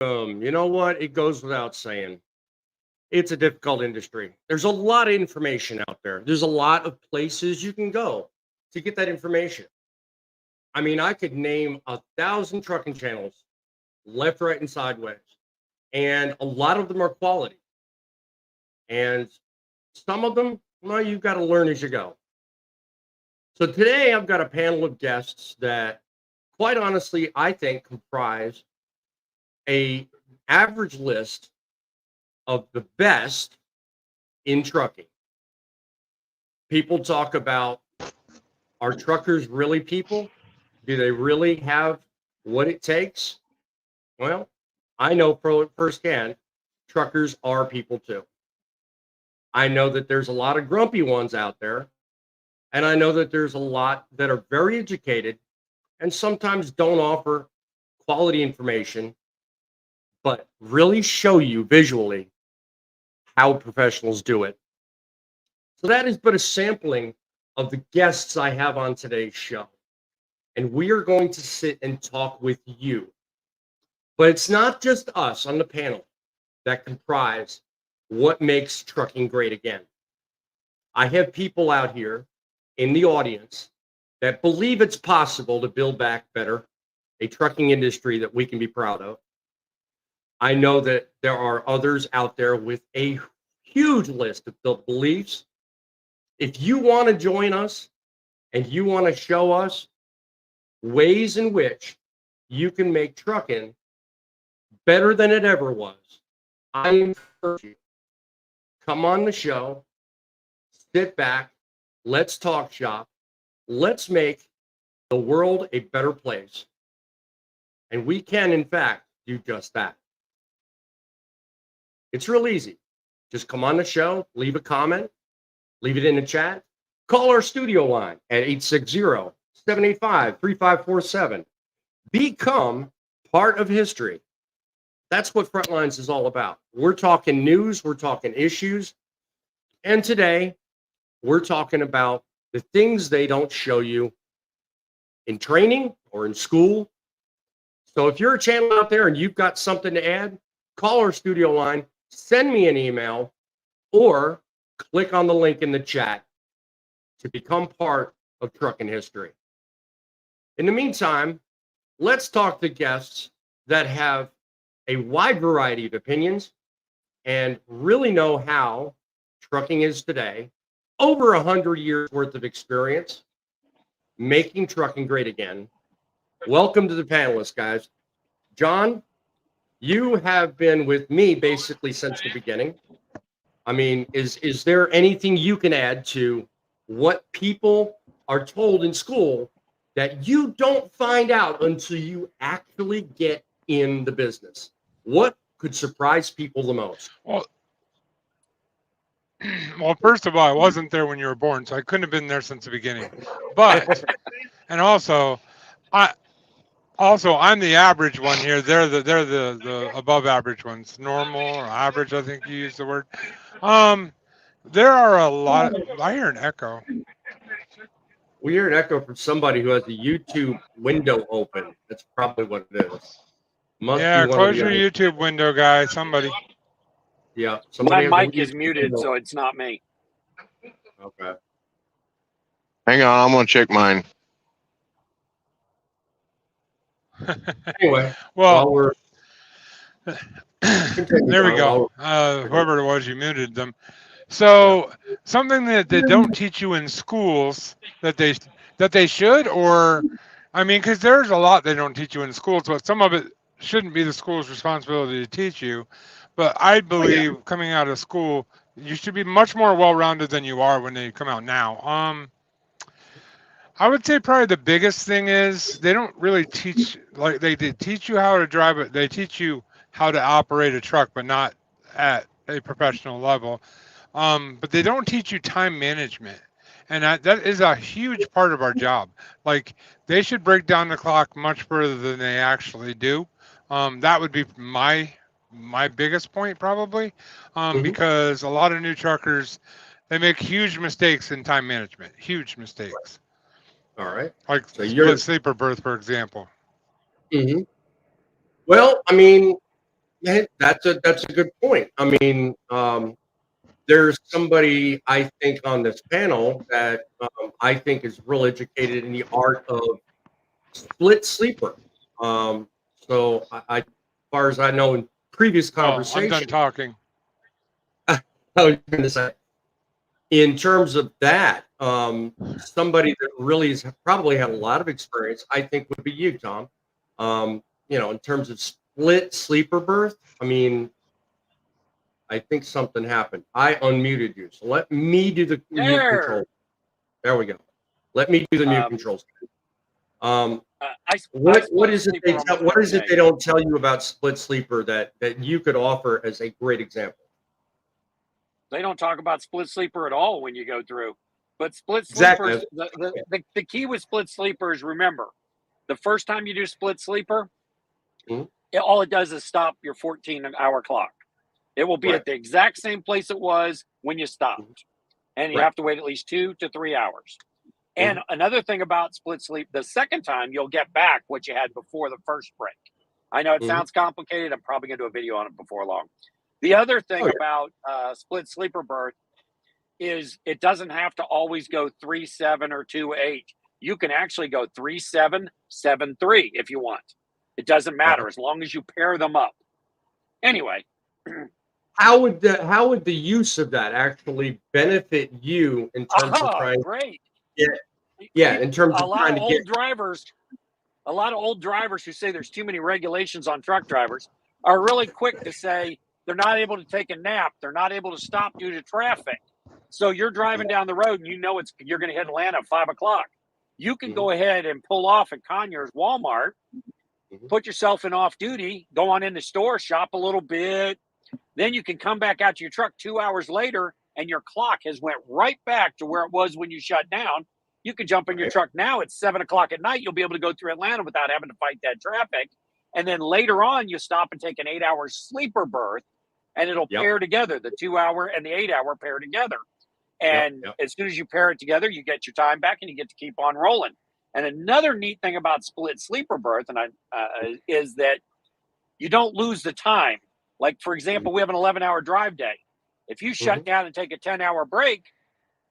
You know what? It goes without saying. It's a difficult industry. There's a lot of information out there. There's a lot of places you can go to get that information. I mean, I could name 1,000 trucking channels, left, right, and sideways, and a lot of them are quality. And some of them, well, you've got to learn as you go. So today I've got a panel of guests that, quite honestly, I think comprise a average list of the best in trucking. People talk about, are truckers really people? Do they really have what it takes? Well, I know firsthand, truckers are people too. I know that there's a lot of grumpy ones out there, and I know that there's a lot that are very educated and sometimes don't offer quality information, but really show you visually how professionals do it. So that is but a sampling of the guests I have on today's show. And we are going to sit and talk with you. But it's not just us on the panel that comprise what makes trucking great again. I have people out here in the audience that believe it's possible to build back better a trucking industry that we can be proud of. I know that there are others out there with a huge list of the beliefs. If you want to join us and you want to show us ways in which you can make trucking better than it ever was, I encourage you, come on the show, sit back, let's talk shop, let's make the world a better place. And we can, in fact, do just that. It's real easy. Just come on the show, leave a comment, leave it in the chat, call our studio line at 860-785-3547. Become part of history. That's what Frontlines is all about. We're talking news, we're talking issues, and today we're talking about the things they don't show you in training or in school. So if you're a channel out there and you've got something to add, call our studio line, send me an email, or click on the link in the chat to become part of trucking history. In the meantime, let's talk to guests that have a wide variety of opinions and really know how trucking is today, over 100 years worth of experience, making trucking great again. Welcome to the panelists, guys. John, you have been with me basically since the beginning. I mean, is there anything you can add to what people are told in school that you don't find out until you actually get in the business? What could surprise people the most? Well, first of all, I wasn't there when you were born, so I couldn't have been there since the beginning. But, and also, I'm the average one here. They're the above average ones, normal or average. I think you used the word. There are a lot. I hear an echo. We hear an echo from somebody who has a YouTube window open. That's probably what it is. Yeah, close your YouTube window, guys. Somebody. Yeah, my mic is muted, so it's not me. Okay. Hang on, I'm gonna check mine. Anyway, well, there we go. Whoever it was, you muted them. So something that they don't teach you in schools that they should, or I mean, because there's a lot they don't teach you in schools, but some of it shouldn't be the school's responsibility to teach you. But I believe coming out of school, you should be much more well-rounded than you are when they come out now. I would say probably the biggest thing is they don't really teach, like they teach you how to drive it. They teach you how to operate a truck, but not at a professional level. But they don't teach you time management. And that is a huge part of our job. Like they should break down the clock much further than they actually do. That would be my biggest point probably, because a lot of new truckers, they make huge mistakes in time management, huge mistakes. All right. Like split sleeper berth, for example. Well, I mean, That's a good point. I mean, there's somebody I think on this panel that I think is real educated in the art of split sleeper. So as far as I know, in previous Oh, I'm done conversation, talking. I was going to say, in terms of that, somebody that really has probably had a lot of experience, I think, would be you, Tom. In terms of split sleeper berth, I mean, I think something happened. I unmuted you, so let me do the mute control. There we go. Let me do the mute controls. What is it they don't tell you about split sleeper that you could offer as a great example? They don't talk about split sleeper at all when you go through. But split sleepers, the key with split sleepers, remember, the first time you do split sleeper, all it does is stop your 14-hour clock. It will be at the exact same place it was when you stopped. And you have to wait at least 2 to 3 hours. And another thing about split sleep, the second time you'll get back what you had before the first break. I know it sounds complicated. I'm probably going to do a video on it before long. The other thing about split sleeper berth is it doesn't have to always go 3-7 or 2-8. You can actually go 3-7, 7-3 if you want. It doesn't matter as long as you pair them up. Anyway. How would the use of that actually benefit you in terms of trying? Great. In terms of a lot of old drivers who say there's too many regulations on truck drivers are really quick to say they're not able to take a nap. They're not able to stop due to traffic. So you're driving down the road and you're going to hit Atlanta at 5 o'clock. You can go ahead and pull off at Conyers Walmart, put yourself in off duty, go on in the store, shop a little bit. Then you can come back out to your truck 2 hours later and your clock has went right back to where it was when you shut down. You can jump in your truck now at 7 o'clock at night. You'll be able to go through Atlanta without having to fight that traffic. And then later on, you stop and take an 8-hour sleeper berth and it'll pair together. The 2-hour and the 8-hour pair together. And as soon as you pair it together, you get your time back and you get to keep on rolling. And another neat thing about split sleeper berth is that you don't lose the time. Like, for example, we have an 11-hour drive day. If you shut down and take a 10-hour break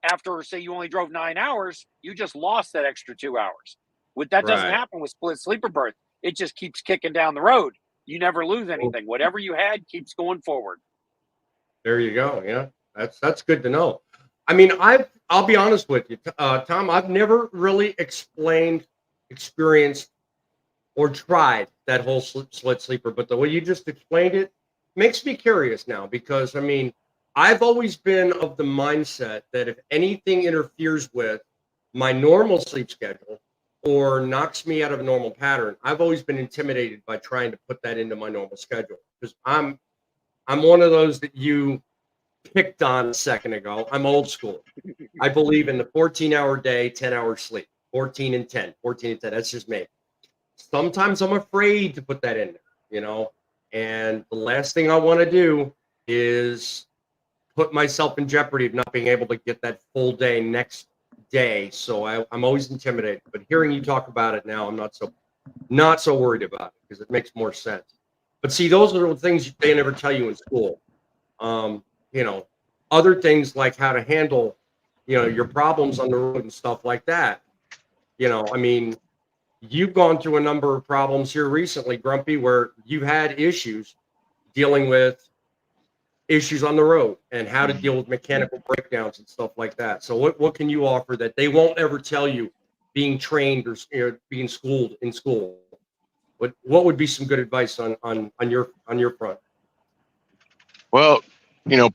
after, say, you only drove 9 hours, you just lost that extra 2 hours. That doesn't happen with split sleeper berth. It just keeps kicking down the road. You never lose anything. Whatever you had keeps going forward. There you go. Yeah, that's good to know. I mean, I'll be honest with you, Tom. I've never really experienced, or tried that whole split sleeper. But the way you just explained it makes me curious now, because I mean, I've always been of the mindset that if anything interferes with my normal sleep schedule or knocks me out of a normal pattern, I've always been intimidated by trying to put that into my normal schedule, because I'm one of those that you picked on a second ago. I'm old school. I believe in the 14-hour day, 10-hour sleep, 14 and 10. That's just me. Sometimes I'm afraid to put that in there, and the last thing I want to do is put myself in jeopardy of not being able to get that full day next day. So I'm always intimidated. But hearing you talk about it now, I'm not so worried about it, because it makes more sense. But see, those are the things they never tell you in school. Other things like how to handle, your problems on the road and stuff like that. I mean, you've gone through a number of problems here recently, Grumpy, where you had issues dealing with issues on the road and how to deal with mechanical breakdowns and stuff like that. So what can you offer that they won't ever tell you being trained or being schooled in school? What would be some good advice on your front? Well,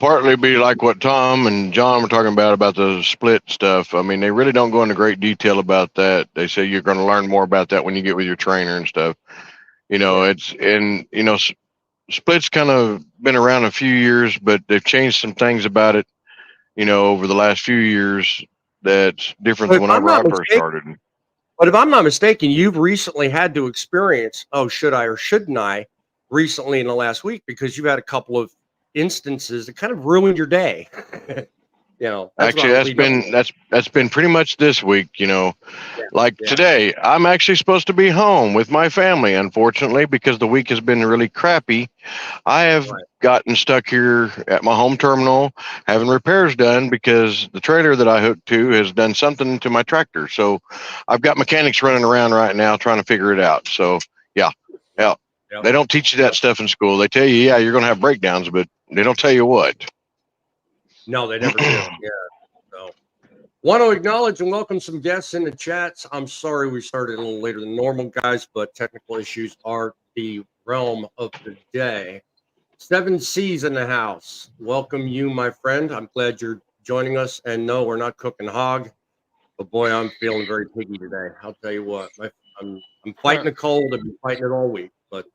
partly be like what Tom and John were talking about the split stuff. I mean, they really don't go into great detail about that. They say you're going to learn more about that when you get with your trainer and stuff. Split's kind of been around a few years, but they've changed some things about it, over the last few years that's different than whenever I first started. But if I'm not mistaken, you've recently had to experience, should I or shouldn't I, recently in the last week, because you've had a couple of instances that kind of ruined your day. You know, that's Actually, what I was leading up that's been pretty much this week. You know, to. like Yeah. today, I'm actually supposed to be home with my family. Unfortunately, because the week has been really crappy, I have Right. gotten stuck here at my home terminal having repairs done because the trailer that I hooked to has done something to my tractor. So I've got mechanics running around right now trying to figure it out. So yeah, yeah. Yep. They don't teach you that stuff in school. They tell you, yeah, you're going to have breakdowns, but they don't tell you what. No, they never do. Yeah. So, want to acknowledge and welcome some guests in the chats. I'm sorry we started a little later than normal, guys, but technical issues are the realm of the day. 7C's in the house. Welcome you, my friend. I'm glad you're joining us. And no, we're not cooking hog, but boy, I'm feeling very piggy today. I'll tell you what, I'm fighting a cold. I've been fighting it all week, but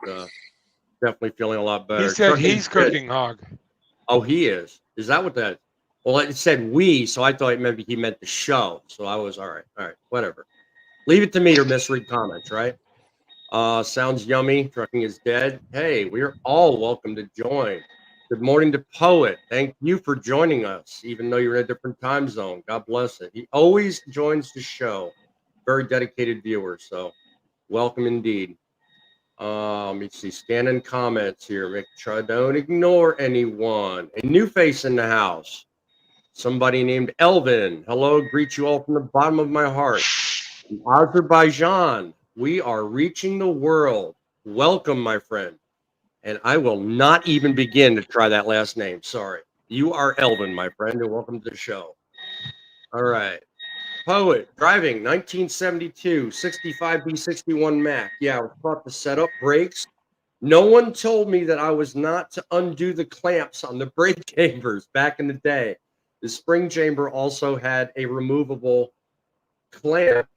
definitely feeling a lot better. He said Trucking he's good. cooking hog. Oh, he is. Is that what that? Well, it said we, so I thought maybe he meant the show. So I was all right, whatever. Leave it to me to misread comments, right? Sounds yummy. Trucking is dead. Hey, we're all welcome to join. Good morning to Poet. Thank you for joining us, even though you're in a different time zone. God bless it. He always joins the show. Very dedicated viewer. So welcome indeed. Let me see. Scanning comments here. Make sure I don't ignore anyone. A new face in the house. Somebody named Elvin. Hello, greet you all from the bottom of my heart. From Azerbaijan, we are reaching the world. Welcome, my friend. And I will not even begin to try that last name. Sorry. You are Elvin, my friend, and welcome to the show. All right. Poet, driving, 1972, 65B61 Mac. Yeah, I was taught to set up brakes. No one told me that I was not to undo the clamps on the brake chambers back in the day. The spring chamber also had a removable clamp.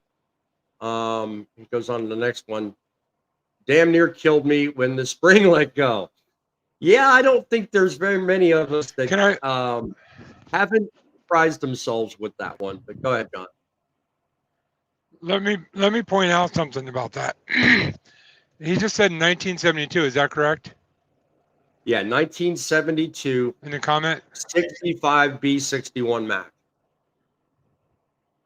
It goes on to the next one. Damn near killed me when the spring let go. Yeah, I don't think there's very many of us that haven't surprised themselves with that one. But go ahead, John. Let me point out something about that. He just said 1972. Is that correct? Yeah, 1972. In the comment? 65B61 Mac.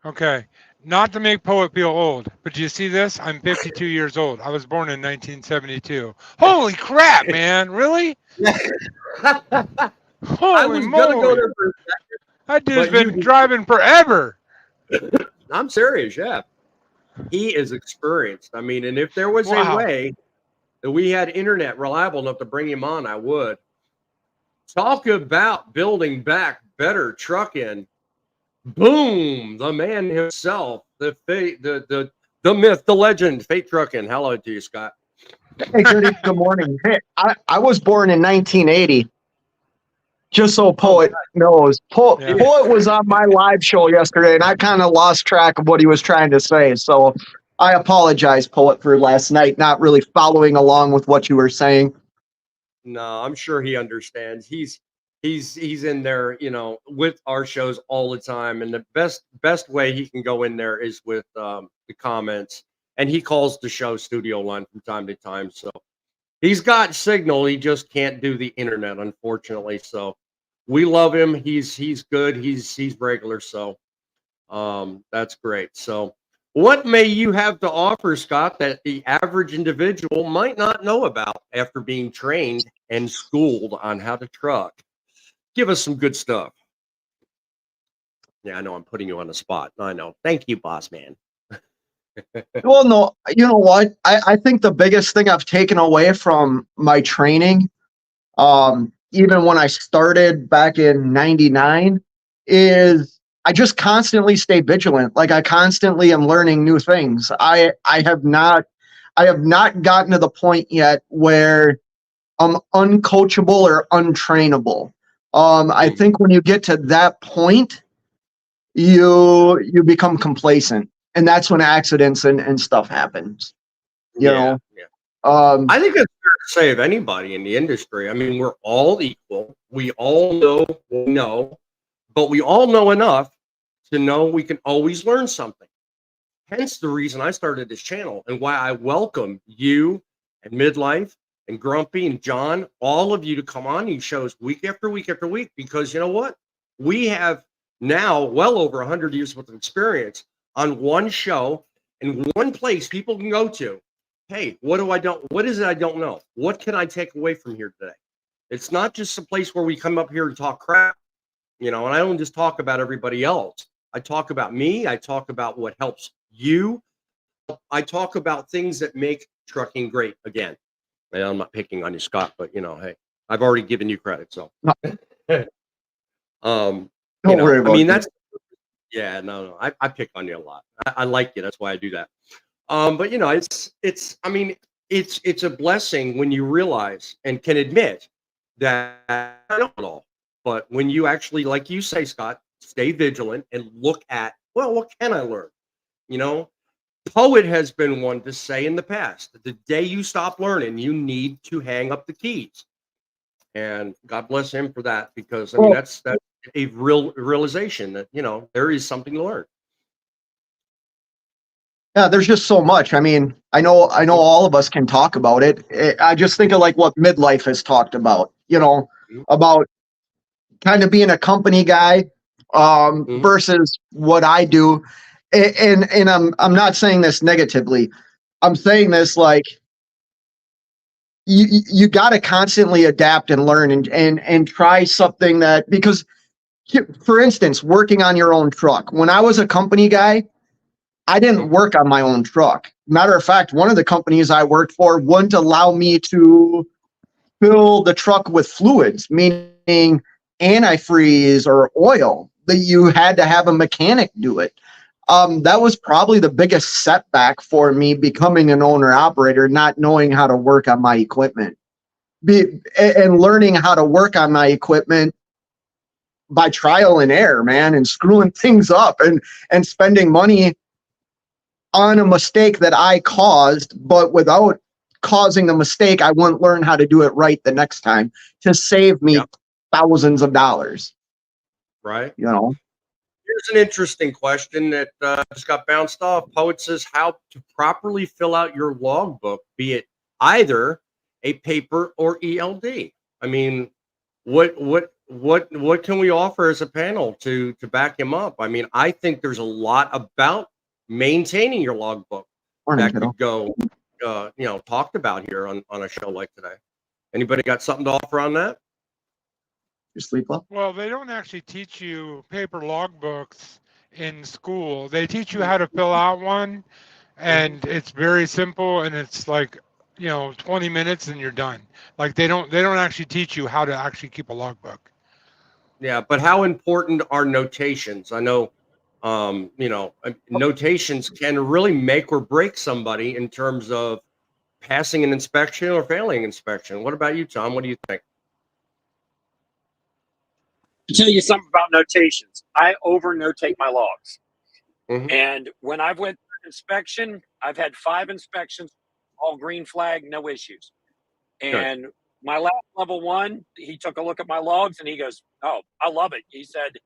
Okay. Not to make Poet feel old, but do you see this? I'm 52 years old. I was born in 1972. Holy crap, man. Really? Holy was moly. gonna go there for a second, That dude's but been driving forever. I'm serious, yeah. He is experienced. I mean, and if there was a way that we had internet reliable enough to bring him on, I would. Talk about building back better trucking. Boom, the man himself, the myth, the legend, Fate Truckin. Hello to you, Scott. Hey, good morning. Hey, I was born in 1980. Just so Poet knows. Poet was on my live show yesterday, and I kind of lost track of what he was trying to say. So I apologize, Poet, for last night not really following along with what you were saying. No, I'm sure he understands. He's in there, you know, with our shows all the time, and the best way he can go in there is with the comments, and he calls the show studio line from time to time. So he's got signal. He just can't do the internet, unfortunately. So we love him. He's good. He's regular. So that's great. So what may you have to offer, Scott, that the average individual might not know about after being trained and schooled on how to truck? Give us some good stuff. Yeah, I know I'm putting you on the spot. I know. Thank you, boss man. Well, no, you know what? I think the biggest thing I've taken away from my training, even when I started back in 99, is I just constantly stay vigilant. Like I constantly am learning new things. I have not gotten to the point yet where I'm uncoachable or untrainable. I think when you get to that point, you become complacent, and that's when accidents and stuff happens. You know. I think it's fair to say of anybody in the industry. I mean, we're all equal. We all know what we know, but we all know enough to know we can always learn something. Hence the reason I started this channel and why I welcome you and Midlife and Grumpy and John, all of you to come on these shows week after week after week, because you know what? We have now well over 100 years worth of experience on one show and one place people can go to. Hey, what is it I don't know? What can I take away from here today? It's not just a place where we come up here and talk crap, and I don't just talk about everybody else. I talk about me. I talk about what helps you. I talk about things that make trucking great. Again, and I'm not picking on you, Scott, but hey, I've already given you credit, so. Don't worry about it. That's yeah, no, I pick on you a lot. I like you. That's why I do that. But it's a blessing when you realize and can admit that I know it all. But when you actually, like you say, Scott, stay vigilant and look at, well, what can I learn? Poet has been one to say in the past that the day you stop learning, you need to hang up the keys. And God bless him for that, because that's a real realization that there is something to learn. Yeah, there's just so much. I know all of us can talk about it. I just think of like what Midlife has talked about, about kind of being a company guy versus what I do. And I'm not saying this negatively. I'm saying this like you got to constantly adapt and learn and try something that, because for instance, working on your own truck. When I was a company guy, I didn't work on my own truck. Matter of fact, one of the companies I worked for wouldn't allow me to fill the truck with fluids, meaning antifreeze or oil, that you had to have a mechanic do it. That was probably the biggest setback for me becoming an owner operator, not knowing how to work on my equipment and learning how to work on my equipment by trial and error, man, and screwing things up and spending money on a mistake that I caused, but without causing the mistake, I wouldn't learn how to do it right the next time to save me thousands of dollars. Right. Here's an interesting question that just got bounced off. Poet says how to properly fill out your logbook, be it either a paper or ELD. What can we offer as a panel to back him up? I think there's a lot about maintaining your logbook that could go, talked about here on a show like today. Anybody got something to offer on that? You sleep well? Well, they don't actually teach you paper logbooks in school. They teach you how to fill out one, and it's very simple, and it's like 20 minutes and you're done. Like they don't actually teach you how to actually keep a logbook. Yeah, but how important are notations? I know notations can really make or break somebody in terms of passing an inspection or failing inspection. What about you, Tom? What do you think? To tell you something about notations, I over-notate my logs. And when I've went through inspection, I've had 5 inspections, all green flag, no issues. And my last level 1, he took a look at my logs and he goes, "Oh, I love it." He said,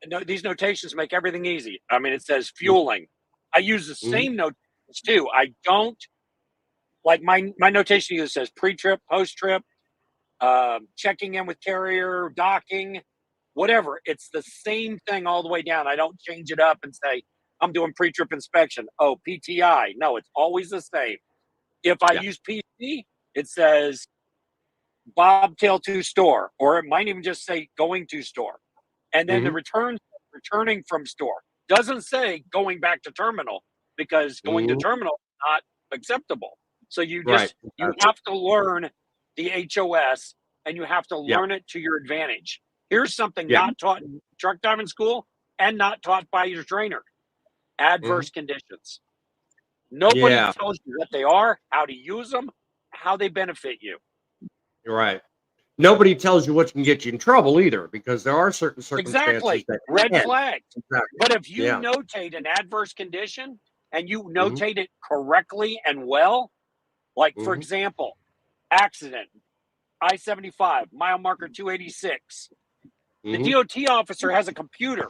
"No, these notations make everything easy." It says fueling. I use the same notations too. I don't like my notation either says pre-trip, post-trip, checking in with carrier, docking, whatever. It's the same thing all the way down. I don't change it up and say, I'm doing pre-trip inspection. Oh, PTI. No, it's always the same. If I use PC, it says bobtail to store, or it might even just say going to store. And then the returning from store. Doesn't say going back to terminal, because going to terminal is not acceptable. So you have to learn the HOS, and you have to learn it to your advantage. Here's something not taught in truck driving school and not taught by your trainer: adverse conditions. Nobody tells you what they are, how to use them, how they benefit you. Right. Nobody tells you what can get you in trouble either, because there are certain circumstances. Exactly. Red flags. Exactly. But if you notate an adverse condition and you notate it correctly and well, like for example, accident, I-75, mile marker 286. The DOT officer has a computer,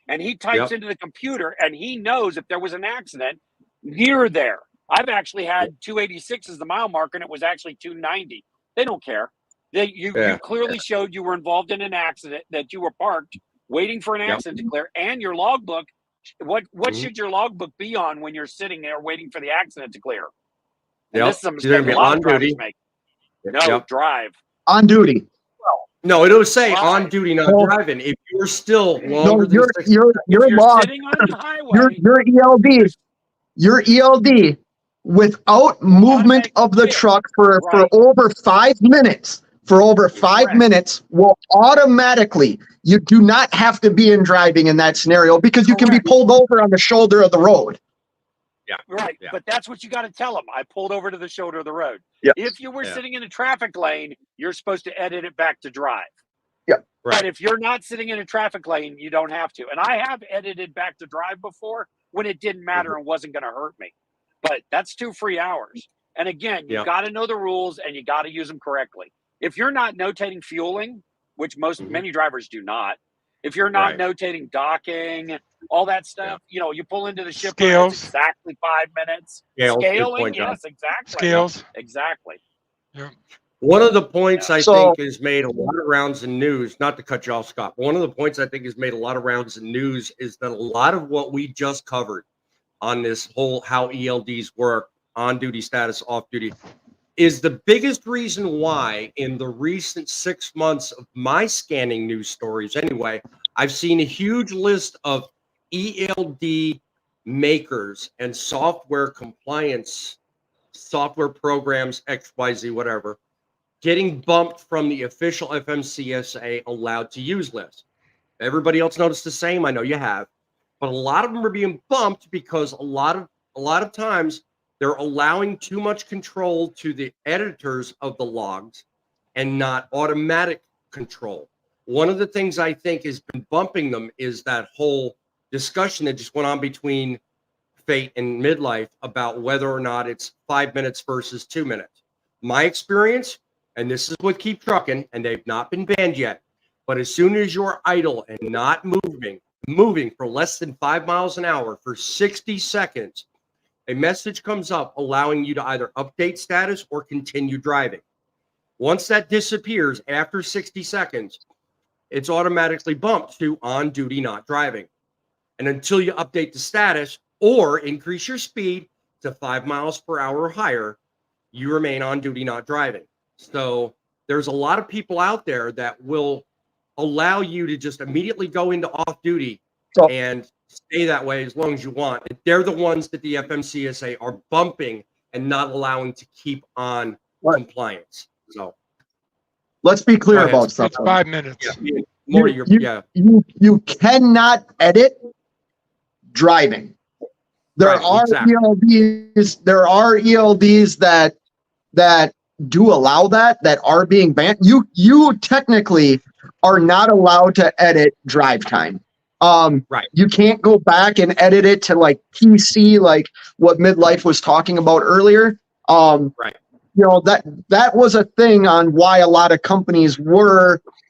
and he types into the computer, and he knows if there was an accident near there. I've actually had 286 as the mile marker, and it was actually 290. They don't care. You clearly showed you were involved in an accident, that you were parked waiting for an Yep. accident to clear, and your logbook. What Mhm. should your logbook be on when you're sitting there waiting for the accident to clear? And Yep. this is a You're mistake gonna a be lot on of drivers duty. make. No, Yep. drive. On duty. No, it'll say on Drive. duty, not No. driving. If you're still No, longer than 60 your If you're log, sitting on the your highway, your ELD without movement automatic of the clear. truck for Right. over 5 minutes, Correct. will automatically, you do not have to be in driving in that scenario because you can be Correct. pulled over on the shoulder of the road. Right. Yeah. But that's what you got to tell them. I pulled over to the shoulder of the road. Yeah. If you were Yeah. sitting in a traffic lane, you're supposed to edit it back to drive. Right. But if you're not sitting in a traffic lane, you don't have to. And I have edited back to drive before when it didn't matter and wasn't going to hurt me. But that's 2 free hours. And again, you Yeah. got to know the rules and you got to use them correctly. If you're not notating fueling, which many drivers do not, if you're not Right. notating docking, all that stuff, you pull into the shipper, Scales. it's exactly 5 minutes. Scales, good Scaling, point, John. yes, exactly. Scales. Exactly. One of the points I So- think has made a lot of rounds in news, not to cut you off, Scott, but one of the points I think has made a lot of rounds in news is that a lot of what we just covered on this whole how ELDs work, on duty status, off duty, is the biggest reason why in the recent 6 months of my scanning news stories anyway, I've seen a huge list of ELD makers and software compliance, software programs, XYZ, whatever, getting bumped from the official FMCSA allowed to use list. Everybody else noticed the same. I know you have, but a lot of them are being bumped because a lot of times they're allowing too much control to the editors of the logs and not automatic control. One of the things I think has been bumping them is that whole discussion that just went on between Fate and Midlife about whether or not it's 5 minutes versus 2 minutes. My experience, and this is with Keep Truckin', and they've not been banned yet, but as soon as you're idle and not moving for less than 5 miles an hour for 60 seconds, a message comes up allowing you to either update status or continue driving. Once that disappears after 60 seconds, it's automatically bumped to on duty, not driving. And until you update the status or increase your speed to 5 miles per hour or higher, you remain on duty, not driving. So there's a lot of people out there that will allow you to just immediately go into off duty and stay that way as long as you want. They're the ones that the FMCSA are bumping and not allowing to keep on compliance. So Let's be clear Go ahead. about It's something. 5 minutes. yeah, more your You cannot edit driving. There Right, are exactly. ELDs that do allow that are being banned. You technically are not allowed to edit drive time. Right. You can't go back and edit it to like PC, like what Midlife was talking about earlier. Right. That was a thing on why a lot of companies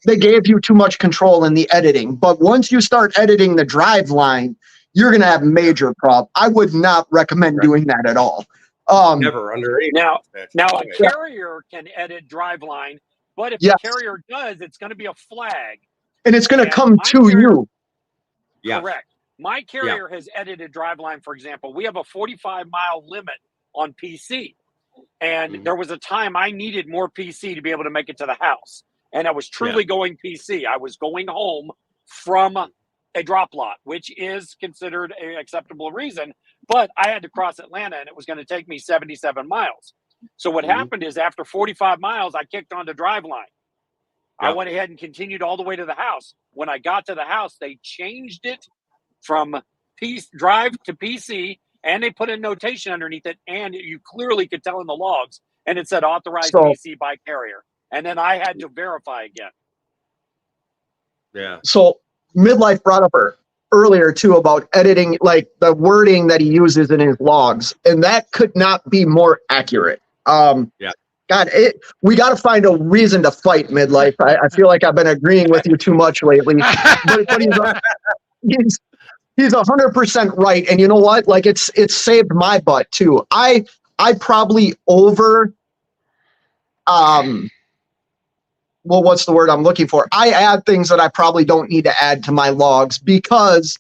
they gave you too much control in the editing. But once you start editing the drive line, you're going to have major problems. I would not recommend doing that at all. Never under 8. Now a carrier can edit drive line, but if the carrier does, it's going to be a flag. And it's going to come my to you. Yeah. Correct. My carrier has edited drive line, for example. We have a 45-mile limit on PC. And there was a time I needed more PC to be able to make it to the house. And I was truly going PC. I was going home from a drop lot, which is considered an acceptable reason. But I had to cross Atlanta, and it was going to take me 77 miles. So what happened is after 45 miles, I kicked onto drive line. I went ahead and continued all the way to the house. When I got to the house, they changed it from drive to PC, and they put a notation underneath it, and you clearly could tell in the logs, and it said authorized PC by carrier. And then I had to verify again. Yeah. So Midlife brought up earlier too about editing, like the wording that he uses in his logs, and that could not be more accurate. God, we got to find a reason to fight, Midlife. I feel like I've been agreeing with you too much lately, but he's 100% right. And you know what? Like it's saved my butt too. I well, what's the word I'm looking for? I add things that I probably don't need to add to my logs because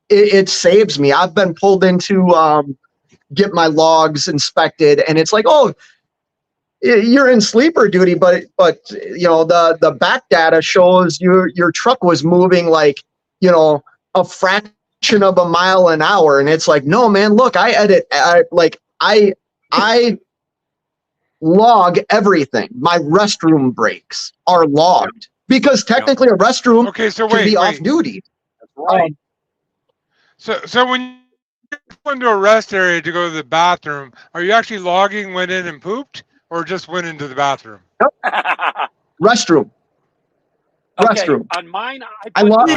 it saves me. I've been pulled into get my logs inspected, and it's like, oh, you're in sleeper duty, but you know, the back data shows your truck was moving like, you know, a fraction of a mile an hour, and it's like, no, man, look, I log everything. My restroom breaks are logged because technically a restroom Okay, so can be wait. off duty. That's right. So when you go into a rest area to go to the bathroom, are you actually logging went in and pooped, or just went into the bathroom? Restroom. Okay, Restroom. on mine, I log You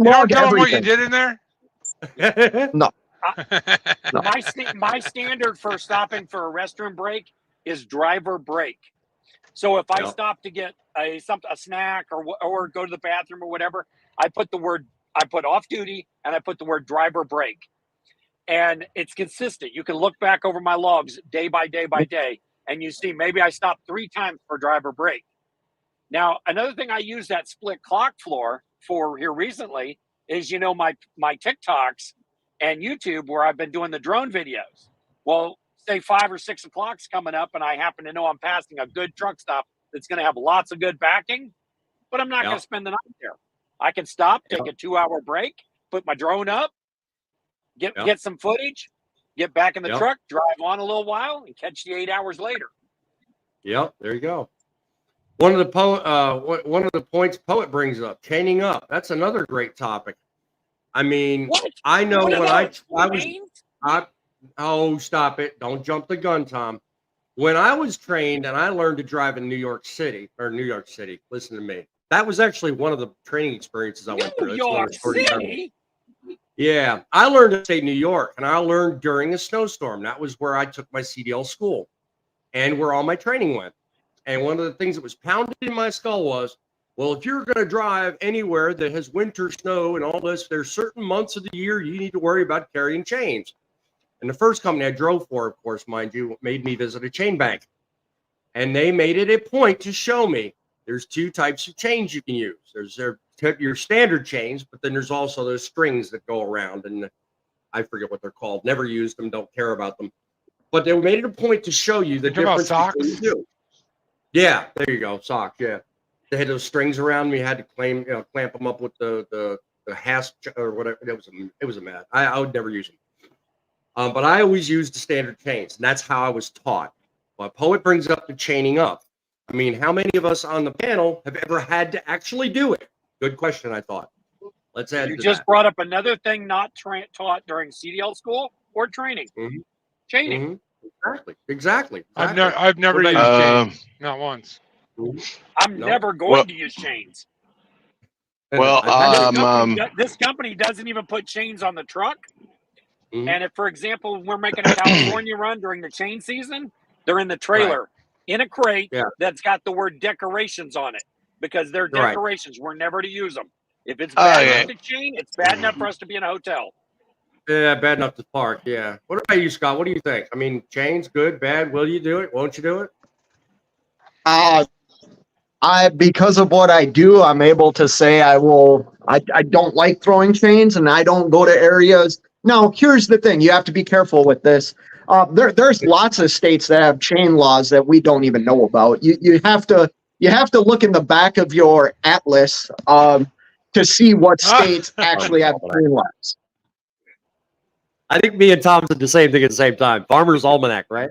don't tell them what you everything. did in there? No. my standard for stopping for a restroom break is driver break. So if I stop to get a snack or go to the bathroom or whatever, I put off duty and I put the word driver break. And it's consistent. You can look back over my logs day by day by day, and you see maybe I stopped 3 times for driver break. Now, another thing I use that split clock floor for here recently is, you know, my TikToks and YouTube where I've been doing the drone videos. Well, say 5 or 6 o'clock's coming up and I happen to know I'm passing a good truck stop that's going to have lots of good backing, but I'm not going to spend the night there. I can stop, take a 2-hour break, put my drone up, get some footage, get back in the truck, drive on a little while, and catch the 8 hours later. Yep, there you go. One of the points Poet brings up, chaining up. That's another great topic. I mean, What? I know What when oh, stop it. Don't jump the gun, Tom. When I was trained and I learned to drive in New York City, listen to me. That was actually one of the training experiences I went through. New York City? Yeah, I learned to say New York, and I learned during a snowstorm. That was where I took my CDL school and where all my training went. And one of the things that was pounded in my skull was, well, if you're going to drive anywhere that has winter snow and all this, there's certain months of the year you need to worry about carrying chains. And the first company I drove for, of course, mind you, made me visit a chain bank. And they made it a point to show me there's 2 types of chains you can use. There's your standard chains, but then there's also those strings that go around. And I forget what they're called. Never used them, don't care about them. But they made it a point to show you the difference between the 2. Yeah, there you go. Socks, yeah. They had those strings around me. I had to clamp them up with the hasp or whatever. It was a mess. I would never use them. But I always used the standard chains, and that's how I was taught. But Poet brings up the chaining up. I mean, how many of us on the panel have ever had to actually do it? Good question, I thought. Let's add. You just brought up another thing not taught during CDL school or training. Mm-hmm. Chaining. Mm-hmm. Exactly. I've never used chains, not once. I'm never going to use chains. Well, this company doesn't even put chains on the truck. Mm-hmm. And if, for example, we're making a California run during the chain season, they're in the trailer in a crate that's got the word decorations on it because they're decorations. We're never to use them. If it's bad enough to chain, it's bad enough for us to be in a hotel. Yeah, bad enough to park. Yeah. What about you, Scott? What do you think? I mean, chains, good, bad. Will you do it? Won't you do it? Because of what I do, I'm able to say I will. I don't like throwing chains, and I don't go to areas. Now, here's the thing: you have to be careful with this. There's lots of states that have chain laws that we don't even know about. You have to look in the back of your atlas to see what states actually have chain laws. I think me and Tom said the same thing at the same time. Farmer's Almanac, right?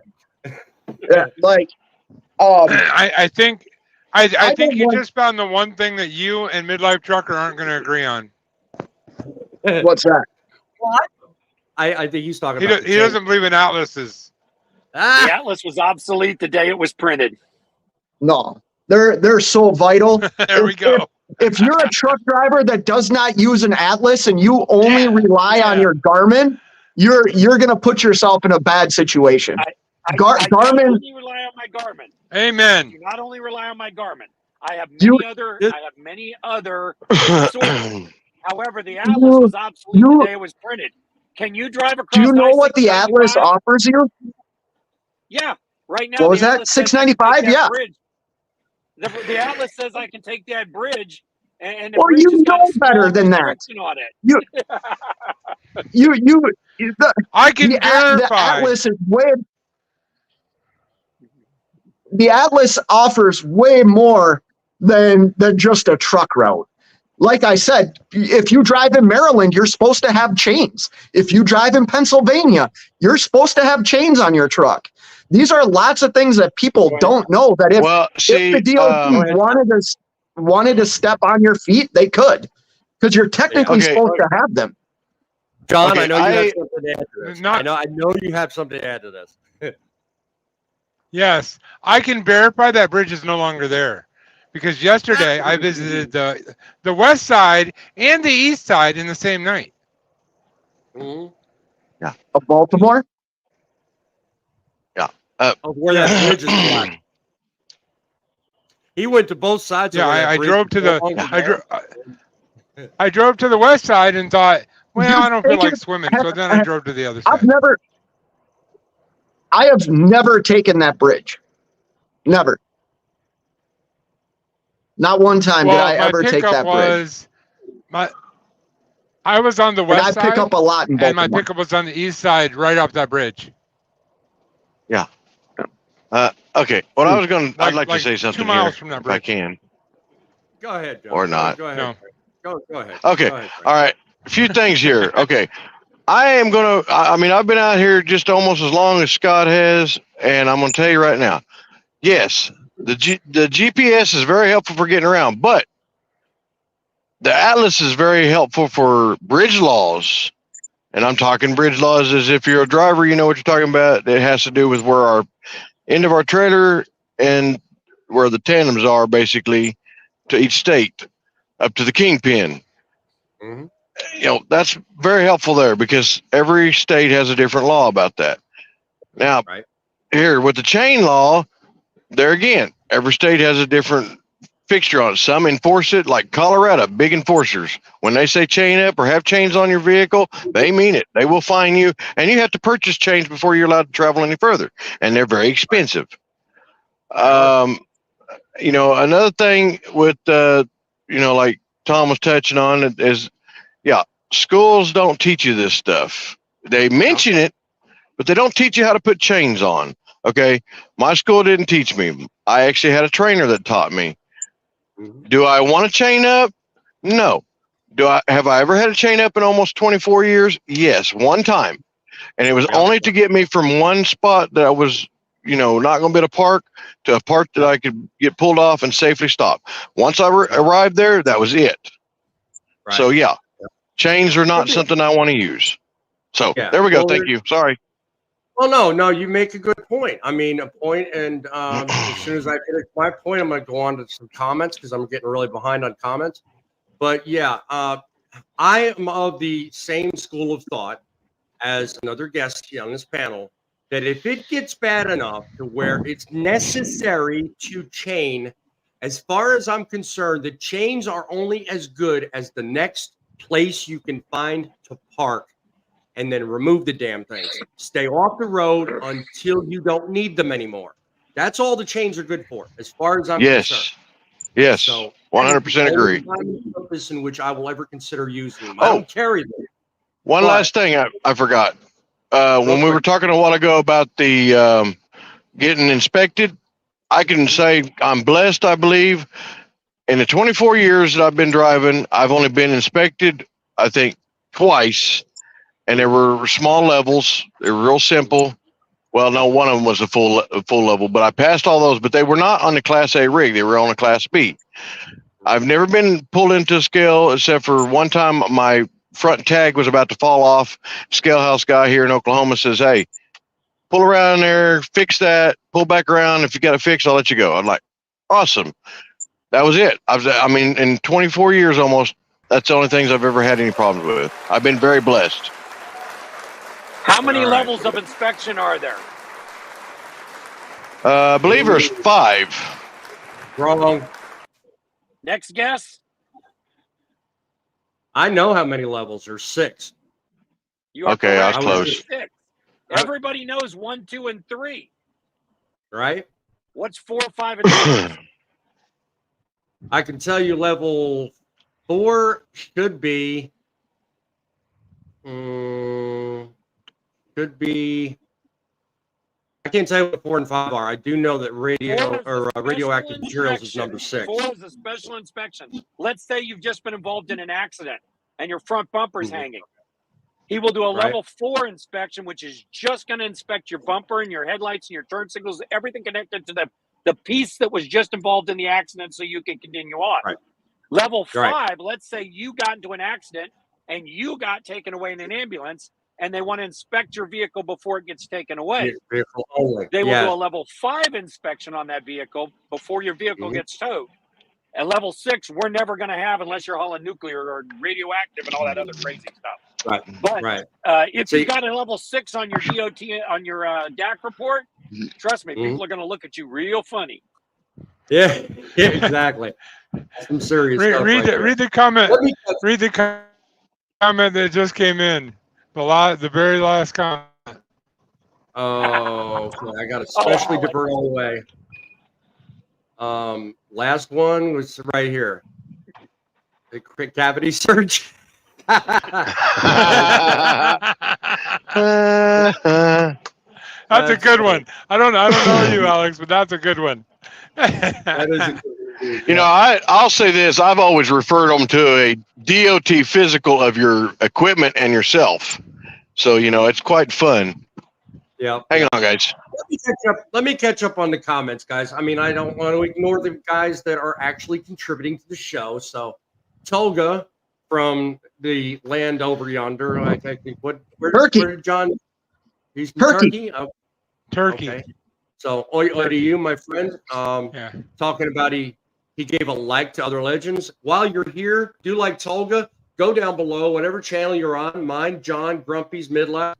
Yeah, like, I think you just found the one thing that you and Midlife Trucker aren't going to agree on. What's that? What? I think he's talking about. He doesn't believe in atlases. The atlas was obsolete the day it was printed. No, they're so vital. There we go. If you're a truck driver that does not use an atlas and you only rely on your Garmin, you're going to put yourself in a bad situation. Garmin. I not only rely on my Garmin. Amen. I do not only rely on my Garmin. I have many other sources. However, the atlas was obsolete the day it was printed. Can you drive across? Do you know what the atlas offers you? Yeah, right now. What was that? $695? Yeah. The Atlas says I can take that bridge, and the Well, bridge you has got know a small better than that. restriction on it. I can the verify. Atlas is way. The Atlas offers way more than just a truck route. Like I said, if you drive in Maryland, you're supposed to have chains. If you drive in Pennsylvania, you're supposed to have chains on your truck. These are lots of things that people don't know, that Well, if see, the DOT wanted to step on your feet, they could, because you're technically Okay. supposed to have them. John, Okay, I know you have something to add to this. Not- I know you have something to add to this. Yes, I can verify that bridge is no longer there, because yesterday I visited the west side and the east side in the same night. Mhm. Of Baltimore? Of where that bridge is flat. He went to both sides Yeah, of where that I bridge drove is to no the longer there. I drove to the west side and thought, well, You've I don't feel like taken- swimming, so then I drove to the other side. I have never taken that bridge. Never. Not one time did I my ever take pickup that bridge. was I was on the And I west pick side, up a lot in and my Baltimore. pickup was on the east side, right off that bridge. Okay. Well, I was going to, I'd like to Like say 2 something miles here, from that if I bridge. can, Go ahead, John. or not. Go ahead. No. Go ahead. Okay. Go ahead, Frank. All right. A few things here. Okay. I am going to, I mean, I've been out here just almost as long as Scott has, and I'm going to tell you right now, yes, the GPS is very helpful for getting around, but the Atlas is very helpful for bridge laws. And I'm talking bridge laws as if you're a driver, you know what you're talking about. It has to do with where our end of our trailer and where the tandems are, basically, to each state, up to the kingpin. Mhm. You know, that's very helpful there, because every state has a different law about that. Now, Right. here with the chain law, there again, every state has a different fixture on it. Some enforce it, like Colorado, big enforcers. When they say chain up or have chains on your vehicle, they mean it. They will fine you, and you have to purchase chains before you're allowed to travel any further, and they're very expensive. You know, another thing with you know, like Tom was touching on, is schools don't teach you this stuff. They mention it, but they don't teach you how to put chains on. Okay, my school didn't teach me. I actually had a trainer that taught me. Mhm. Do I want to chain up? No. Have I ever had a chain up in almost 24 years? Yes, one time. And it was Yeah. only to get me from one spot that I was, you know, not going to be able to park, to a part that I could get pulled off and safely stop. Once I arrived there, that was it. Right. So chains are not something I want to use. So Yeah. there we go. Well, Thank you. Sorry. Well, no, you make a good point. I mean, a point, and as soon as I get my point, I'm going to go on to some comments, because I'm getting really behind on comments. But yeah, I am of the same school of thought as another guest on this panel, that if it gets bad enough to where it's necessary to chain, as far as I'm concerned, the chains are only as good as the next place you can find to park, and then remove the damn things. Stay off the road until you don't need them anymore. That's all the chains are good for, as far as I'm concerned. Yes. So 100% agree. the only purpose in which I will ever consider using them. Oh. I don't carry them. One But- last thing I forgot. When we were talking a while ago about the getting inspected, I can say I'm blessed, I believe. In the 24 years that I've been driving, I've only been inspected, I think, twice. And there were small levels. They were real simple. Well, no, one of them was a full level, but I passed all those. But they were not on the Class A rig. They were on a Class B. I've never been pulled into a scale, except for one time my front tag was about to fall off. Scale house guy here in Oklahoma says, "Hey, pull around there, fix that, pull back around. If you got to fix, I'll let you go." I'm like, awesome. That was it. I mean, in 24 years almost, that's the only things I've ever had any problems with. I've been very blessed. How many All right. levels of inspection are there? I believe there's 5. Wrong. Next guess? I know how many levels. There's 6. You are Okay, I was correct. close. There's 6. Everybody knows 1, 2, and 3. Right? What's 4, 5, and 6? I can tell you level 4 should be, I can't tell you what 4 and 5 are. I do know that radioactive materials is number 6. 4 is a special inspection. Let's say you've just been involved in an accident and your front bumper's hanging. He will do a level 4 inspection, which is just going to inspect your bumper and your headlights and your turn signals, everything connected to the piece that was just involved in the accident, so you can continue on. Right. Level 5, let's say you got into an accident and you got taken away in an ambulance, and they want to inspect your vehicle before it gets taken away. Vehicle only. They will do a level 5 inspection on that vehicle before your vehicle gets towed. At level 6, we're never going to have unless you're hauling nuclear or radioactive and all that other crazy stuff. Right. But if you got a level 6 on your DOT on your DAC report, trust me, people are going to look at you real funny. Yeah, exactly. Some serious stuff. Read the comment. Read the comment that just came in. The very last comment. Oh, okay. I got to specially divert all the way. Last one was right here. The quick cavity search. That's a good one. I don't know you, Alex, but that's a good one. That is a good one. You know, I'll say this. I've always referred them to a DOT physical of your equipment and yourself. So, you know, it's quite fun. Yeah. Hang on, guys. Let me catch up on the comments, guys. I mean, I don't want to ignore the guys that are actually contributing to the show. So, Tolga from the land over yonder. I think where did John? He's from Turkey. Turkey. Okay. So, oi to you, my friend. Talking about he gave a like to other legends. While you're here, do like Tolga. Go down below, whatever channel you're on. Mine, John, Grumpy's, Midlife.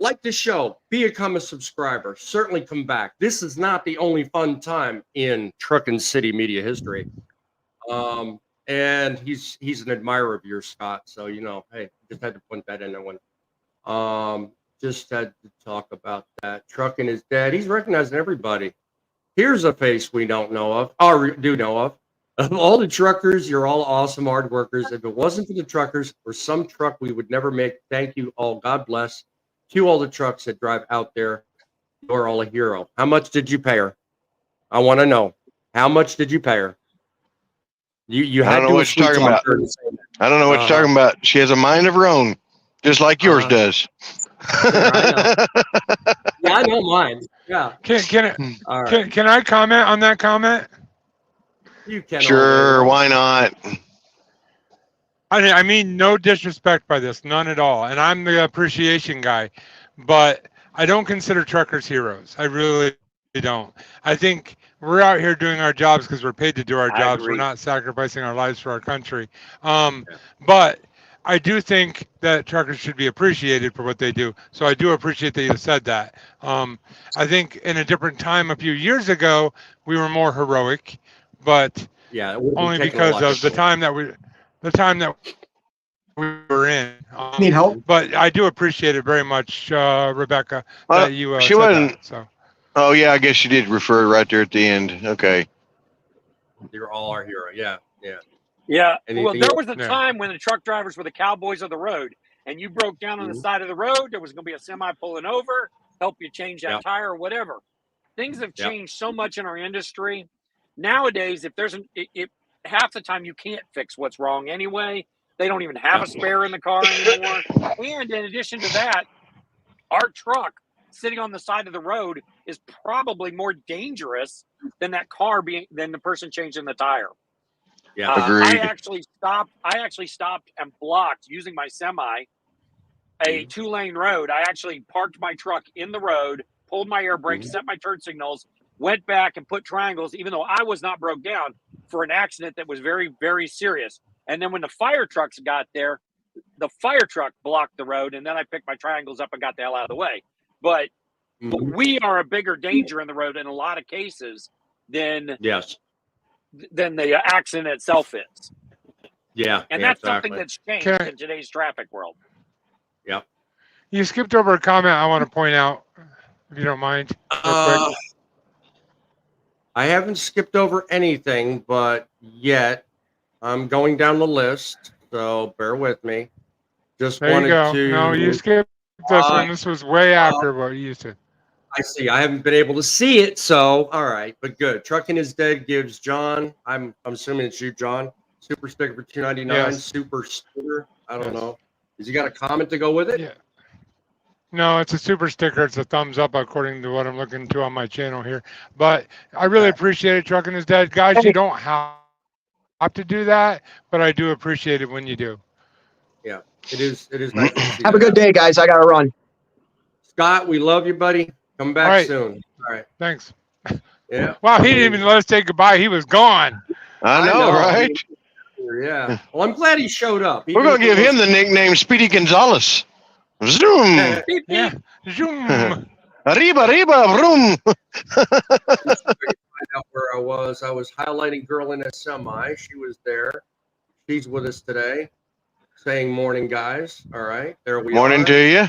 Like the show. Become a subscriber. Certainly come back. This is not the only fun time in Truckin City media history. And he's an admirer of yours, Scott. So, you know, hey, just had to point that in there one. Just had to talk about that. Truckin is dead. He's recognizing everybody. Here's a face we don't know of, or do know of. Of all the truckers, you're all awesome hard workers. If it wasn't for the truckers or some truck we would never make, thank you all. God bless. To all the trucks that drive out there, you're all a hero. How much did you pay her? I want to know. How much did you pay her? You had I don't know what you're talking about. I don't know what you're talking about. She has a mind of her own, just like yours does. I know mine. Yeah. Can I comment on that comment? You can. Sure, why not? I mean, no disrespect by this, none at all. And I'm the appreciation guy, but I don't consider truckers heroes. I really don't. I think we're out here doing our jobs because we're paid to do our jobs. We're not sacrificing our lives for our country. But I do think that truckers should be appreciated for what they do. So I do appreciate that you said that. I think in a different time a few years ago, we were more heroic, but only because of the time that we were in. Need help? But I do appreciate it very much, Rebecca, that you she said wasn't. That, so. Oh yeah, I guess you did refer right there at the end. Okay. You're all our hero. Yeah. Yeah. Anything Well, there else? was a time when the truck drivers were the cowboys of the road, and you broke down on the side of the road. There was going to be a semi pulling over, help you change that tire or whatever. Things have changed so much in our industry. Nowadays, if there's if half the time you can't fix what's wrong anyway. They don't even have a spare in the car anymore. And in addition to that, our truck sitting on the side of the road is probably more dangerous than that car than the person changing the tire. Yeah, agreed. I actually stopped and blocked using my semi a 2-lane road. I actually parked my truck in the road, pulled my air brakes, set my turn signals, went back and put triangles, even though I was not broke down, for an accident that was very, very serious. And then when the fire trucks got there, the fire truck blocked the road, and then I picked my triangles up and got the hell out of the way. But we are a bigger danger in the road in a lot of cases than the accident itself is. Yeah. And that's something that's changed in today's traffic world. Yep. You skipped over a comment I want to point out, if you don't mind. I haven't skipped over anything, but yet I'm going down the list, so bear with me. Just There you wanted go. to. No, you skipped this Uh, one. This was way after what you said. I see. I haven't been able to see it, so all right, but good. Truckin is Dead gives John. I'm assuming it's you, John. Super sticker for $2.99. Yes. Super sticker. I don't Yes. know. Has he got a comment to go with it? Yeah. No, it's a super sticker. It's a thumbs up according to what I'm looking to on my channel here. But I really appreciate it. Trucking is Dead. Guys, you don't have to do that, but I do appreciate it when you do. Yeah, it is. It is nice to see. Have a good day, guys. I gotta run. Scott, we love you, buddy. Come back All right. soon. All right. Thanks. Yeah. Wow, he didn't even let us say goodbye. He was gone. I know, right? Yeah. Well, I'm glad he showed up. We're going to give him the nickname Speedy Gonzalez. Zoom. Yeah. Zoom. Arriba, vroom. Find out where I was. I was highlighting girl in a semi. She was there. She's with us today. Saying morning, guys. All right. There we are. Morning to you.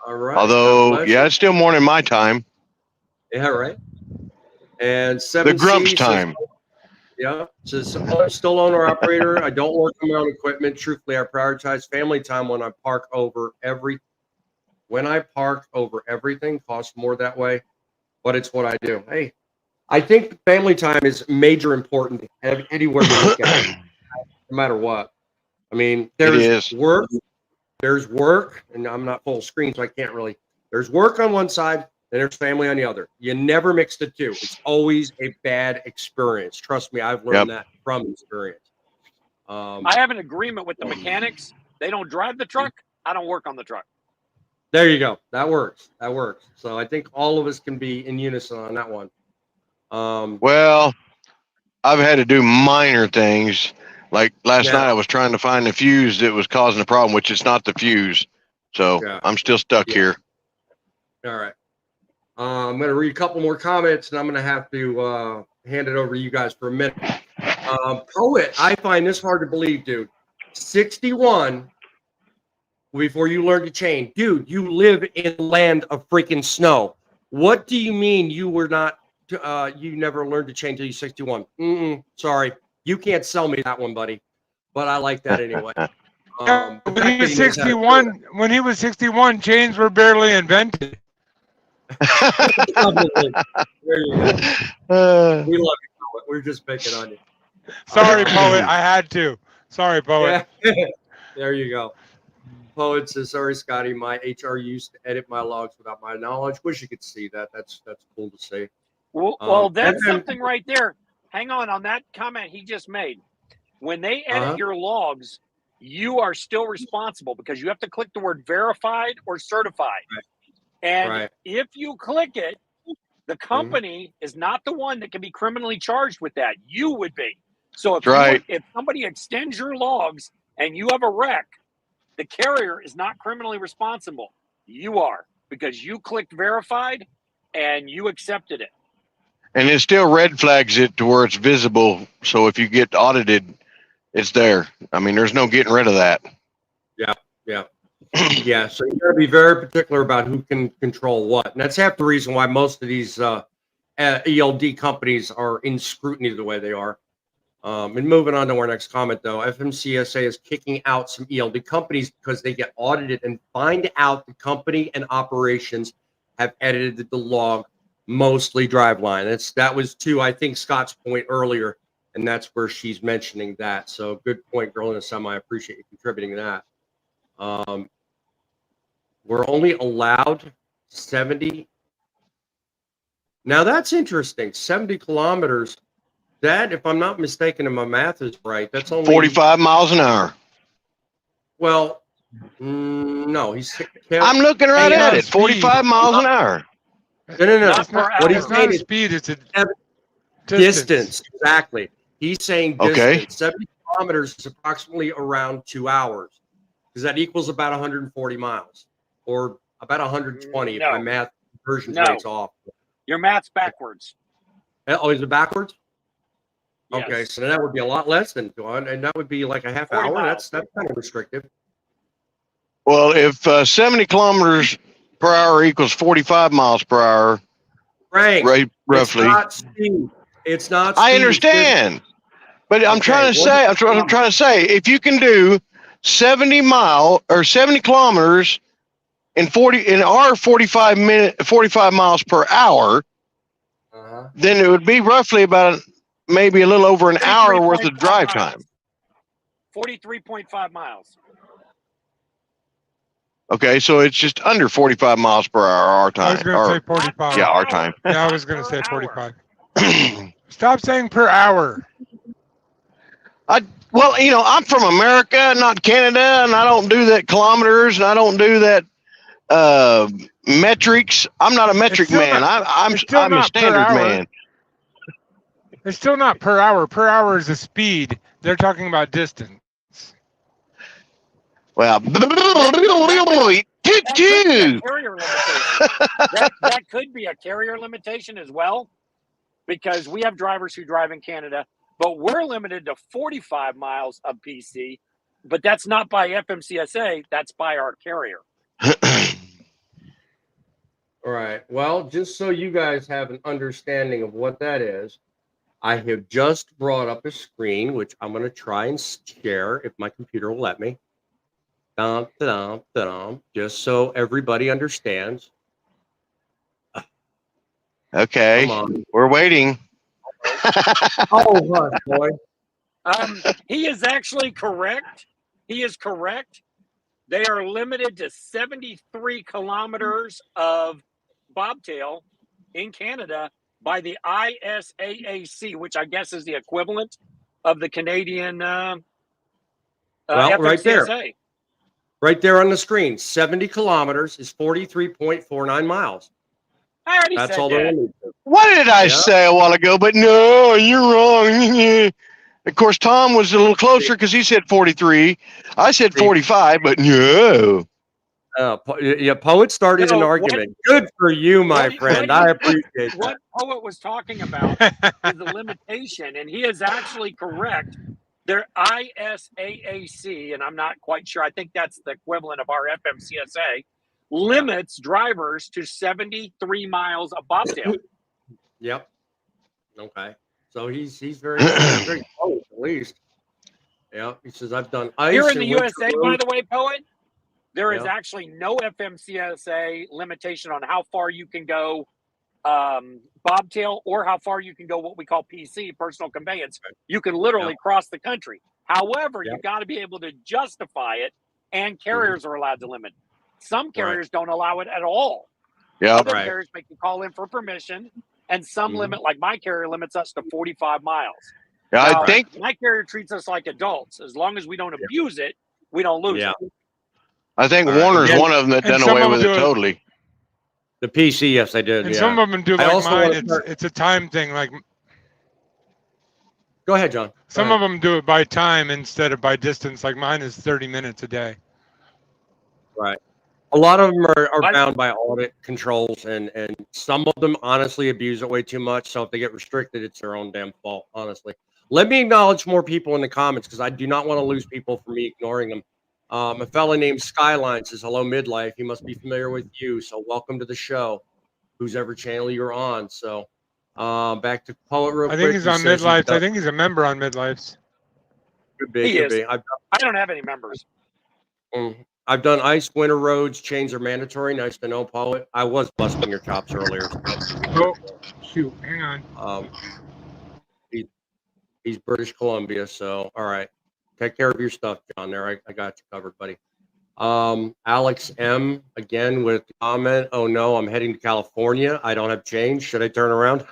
All right. Although, yeah, it's still morning my time. Yeah, right. And The 7C grumps says, time. yeah, says I'm still owner operator. I don't work on my own equipment. Truthfully, I prioritize family time when I park over everything. Costs more that way, but it's what I do. Hey, I think family time is major important anywhere you look at it, no matter what. I mean, there's work, and I'm not full screen, so I can't really. There's work on one side, and there's family on the other. You never mix the two. It's always a bad experience. Trust me, I've learned that from experience. I have an agreement with the mechanics. They don't drive the truck. I don't work on the truck. There you go. That works. That works. So I think all of us can be in unison on that one. Well, I've had to do minor things. Like last night, I was trying to find the fuse that was causing the problem, which is not the fuse. So I'm still stuck here. All right. I'm going to read a couple more comments, and I'm going to have to hand it over to you guys for a minute. Poet, I find this hard to believe, dude. 61 before you learn to chain. Dude, you live in land of freaking snow. What do you mean you were not, you never learned to chain till you're 61? Sorry. You can't sell me that one, buddy. But I like that anyway. When he was 61, chains were barely invented. There you go. We love you, Poet. We're just picking on you. Sorry, Poet. I had to. Sorry, Poet. Yeah. There you go. Poet says, sorry, Scotty. My HR used to edit my logs without my knowledge. Wish you could see that. That's cool to see. Well, that's something right there. Hang on that comment he just made. When they edit your logs, you are still responsible because you have to click the word verified or certified. Right. And if you click it, the company is not the one that can be criminally charged with that. You would be. So if somebody extends your logs and you have a wreck, the carrier is not criminally responsible. You are, because you clicked verified and you accepted it. And it still red flags it to where it's visible. So if you get audited, it's there. I mean, there's no getting rid of that. Yeah. Yeah. So you got to be very particular about who can control what. And that's half the reason why most of these ELD companies are in scrutiny the way they are. And moving on to our next comment, though, FMCSA is kicking out some ELD companies because they get audited and find out the company and operations have edited the log, mostly driveline. That was to, I think, Scott's point earlier, and that's where she's mentioning that. So good point, girl in a semi. I appreciate you contributing to that. We're only allowed 70. Now that's interesting. 70 kilometers. That, if I'm not mistaken, and my math is right, that's only 45 miles an hour. Well, no, he's. I'm looking right at it. 45 miles an hour. No. What he's saying is speed. It's a distance. Exactly. He's saying distance. Okay. 70 kilometers is approximately around 2 hours, because that equals about 140 miles, or about 120 if my math conversion rate's off. Your math's backwards. Oh, is it backwards? Yes. Okay, so that would be a lot less than 200, and that would be like a half hour. That's kind of restrictive. Well, if 70 kilometers per hour equals 45 miles per hour, Frank, right, roughly. It's not speed. It's not. I speed, it's good. understand, but I'm Okay, trying to what- say, I'm trying to say, if you can do 70 kilometers in 45 miles per hour, Uh-huh. then it would be roughly about maybe a little over an hour worth of 43.5 drive miles. time. 43.5 miles. Okay, so it's just under 45 miles per hour our I was time. going to say 45. Yeah, our time. Yeah, I was going to say 45. Stop saying per hour. Well, I'm from America, not Canada, and I don't do that kilometers, and I don't do that metrics. I'm not a metric still man. not- I'm it's still a not per standard hour. man. It's still not per hour. Per hour is the speed. They're talking about distance. Well, That could be a carrier limitation. that could be a carrier limitation as well, because we have drivers who drive in Canada, but we're limited to 45 miles of PC. But that's not by FMCSA. That's by our carrier. All right. Well, just so you guys have an understanding of what that is, I have just brought up a screen, which I'm going to try and share if my computer will let me. Dum, dum, dum, just so everybody understands. Okay, Come on. we're waiting. Oh, hush, boy. He is actually correct. He is correct. They are limited to 73 kilometers of bobtail in Canada by the ISAAC, which I guess is the equivalent of the Canadian Well, FMCSA. Right there on the screen, 70 kilometers is 43.49 miles. I already That's said all they're that. limited to. What did I say a while ago? But no, you're wrong. Of course, Tom was a little closer because he said 43. I said 45, but no. Poet started No, an what- argument. Good for you, my friend. I appreciate What that. Poet was talking about is the limitation, and he is actually correct. Their ISAAC, and I'm not quite sure, I think that's the equivalent of our FMCSA, limits drivers to 73 miles of bobtail. Yep. Okay. So he's very very close, at least. Yeah. He says I've done ice Here in the and winter USA, by the way, Poet, there is Yeah. actually no FMCSA limitation on how far you can go bobtail or how far you can go what we call PC, personal conveyance. You can literally cross the country. However, you got to be able to justify it, and carriers are allowed to limit. Some carriers don't allow it at all. Yeah. Other carriers make you call in for permission, and some limit, like my carrier limits us to 45 miles. Yeah, Now, I think my carrier treats us like adults. As long as we don't abuse it, we don't lose it. Warner's Again, one of them that and done some away of with them it do it. totally. The PC, yes, I did. And yeah. some of them do I like also mine. wanna start- It's a time thing. Like Go ahead, John. Go some ahead. of them do it by time instead of by distance. Like mine is 30 minutes a day. Right. A lot of them are But- bound by audit controls, and some of them honestly abuse it way too much. So if they get restricted, it's their own damn fault, honestly. Let me acknowledge more people in the comments because I do not want to lose people for me ignoring them. A fellow named Skyline says, hello, midlife. He must be familiar with you. So welcome to the show, whose ever channel you're on. So back to Poet real I quick. think he's He on says Midlife. done- I think he's a member on Midlife's. Could be, He could is. be. I don't have any members. I've done ice, winter roads, chains are mandatory. Nice to know, Poet. I was busting your chops earlier. Oh, shoot. Hang on. He's British Columbia, so all right. Take care of your stuff, John. There, I got you covered, buddy. Alex M again with the comment. Oh no, I'm heading to California. I don't have change. Should I turn around?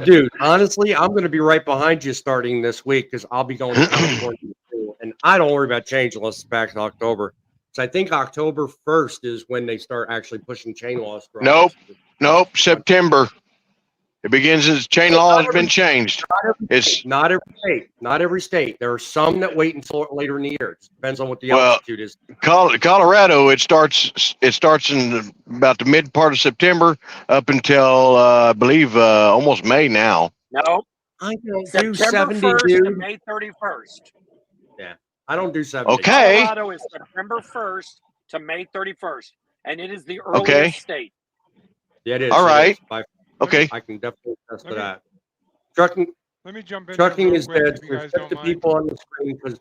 Dude, honestly, I'm going to be right behind you starting this week because I'll be going to California too. And I don't worry about change unless it's back to October. So I think October 1st is when they start actually pushing chain laws. Nope. September. It begins as chain law has been changed. It's Not every state. There are some that wait until later in the year. It depends on what the Well, altitude is. Colorado. It starts in about the mid part of September up until I believe almost May now. No, I don't do September 70, 1st to dude. May 31st. I don't do 70. Okay. Colorado is September 1st to May 31st, and it is the earliest Okay. state. Yeah, it is. All It right. is. Okay. I can definitely attest to Let me- that. Trucking, Let me jump in. trucking real is quick, dead. if you So guys tip don't the mind. people on the screen because,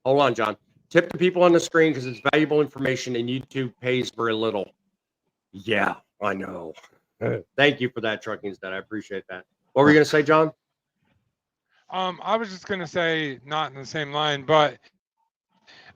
hold on, John. Tip the people on the screen because it's valuable information and YouTube pays very little. Yeah, I know. Thank you for that, Trucking is dead. I appreciate that. What were you going to say, John? I was just gonna say, not in the same line, but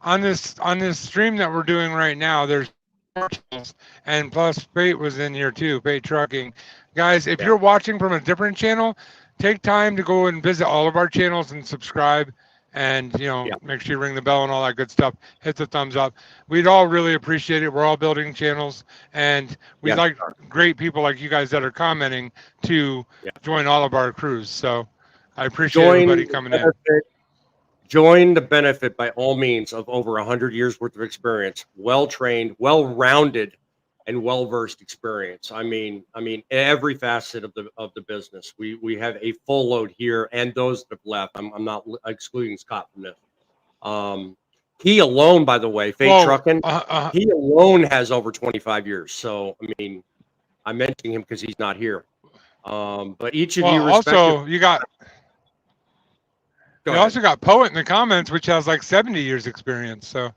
on this stream that we're doing right now, there's more channels, and plus Pate was in here too, Pate Trucking. Guys, if Yeah. you're watching from a different channel, take time to go and visit all of our channels and subscribe, and Yeah. make sure you ring the bell and all that good stuff. Hit the thumbs up. We'd all really appreciate it. We're all building channels, and we'd Yeah, like sure. great people like you guys that are commenting to Yeah. join all of our crews. So I appreciate everybody coming in. Join the benefit by all means of over 100 years worth of experience, well-trained, well-rounded, and well-versed experience. I mean, every facet of the business. We have a full load here, and those that have left. I'm not excluding Scott from this. He alone, by the way, Fate Well, Truckin', he alone has over 25 years. So, I mean, I'm mentioning him because he's not here. But each of you respective. also you got Go you ahead. also got Poet in the comments, which has like 70 years experience. So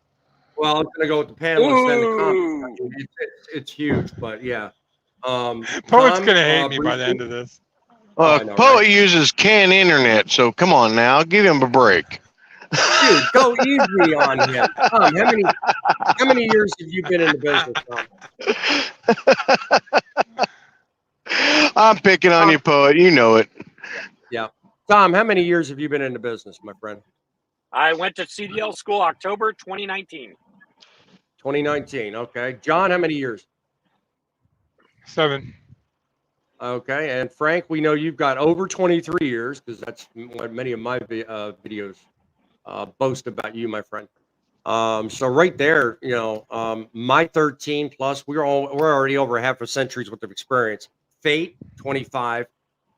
Well, I'm gonna go with the panel instead of the Ooh. comment. It's huge, but yeah. Poet's Tom, gonna hate me by the briefly- end of this. I know, Poet right? uses canned internet, so come on now, give him a break. Dude, go easy on him. Tom, how many years have you been in the business, Tom? I'm picking on you, Poet. You know it. Yeah. Tom, how many years have you been in the business, my friend? I went to CDL school October 2019. 2019. Okay. John, how many years? 7. Okay. And Frank, we know you've got over 23 years because that's what many of my videos boast about you, my friend. So right there, my 13 plus, we're already over half a century's worth of experience. Fate, 25.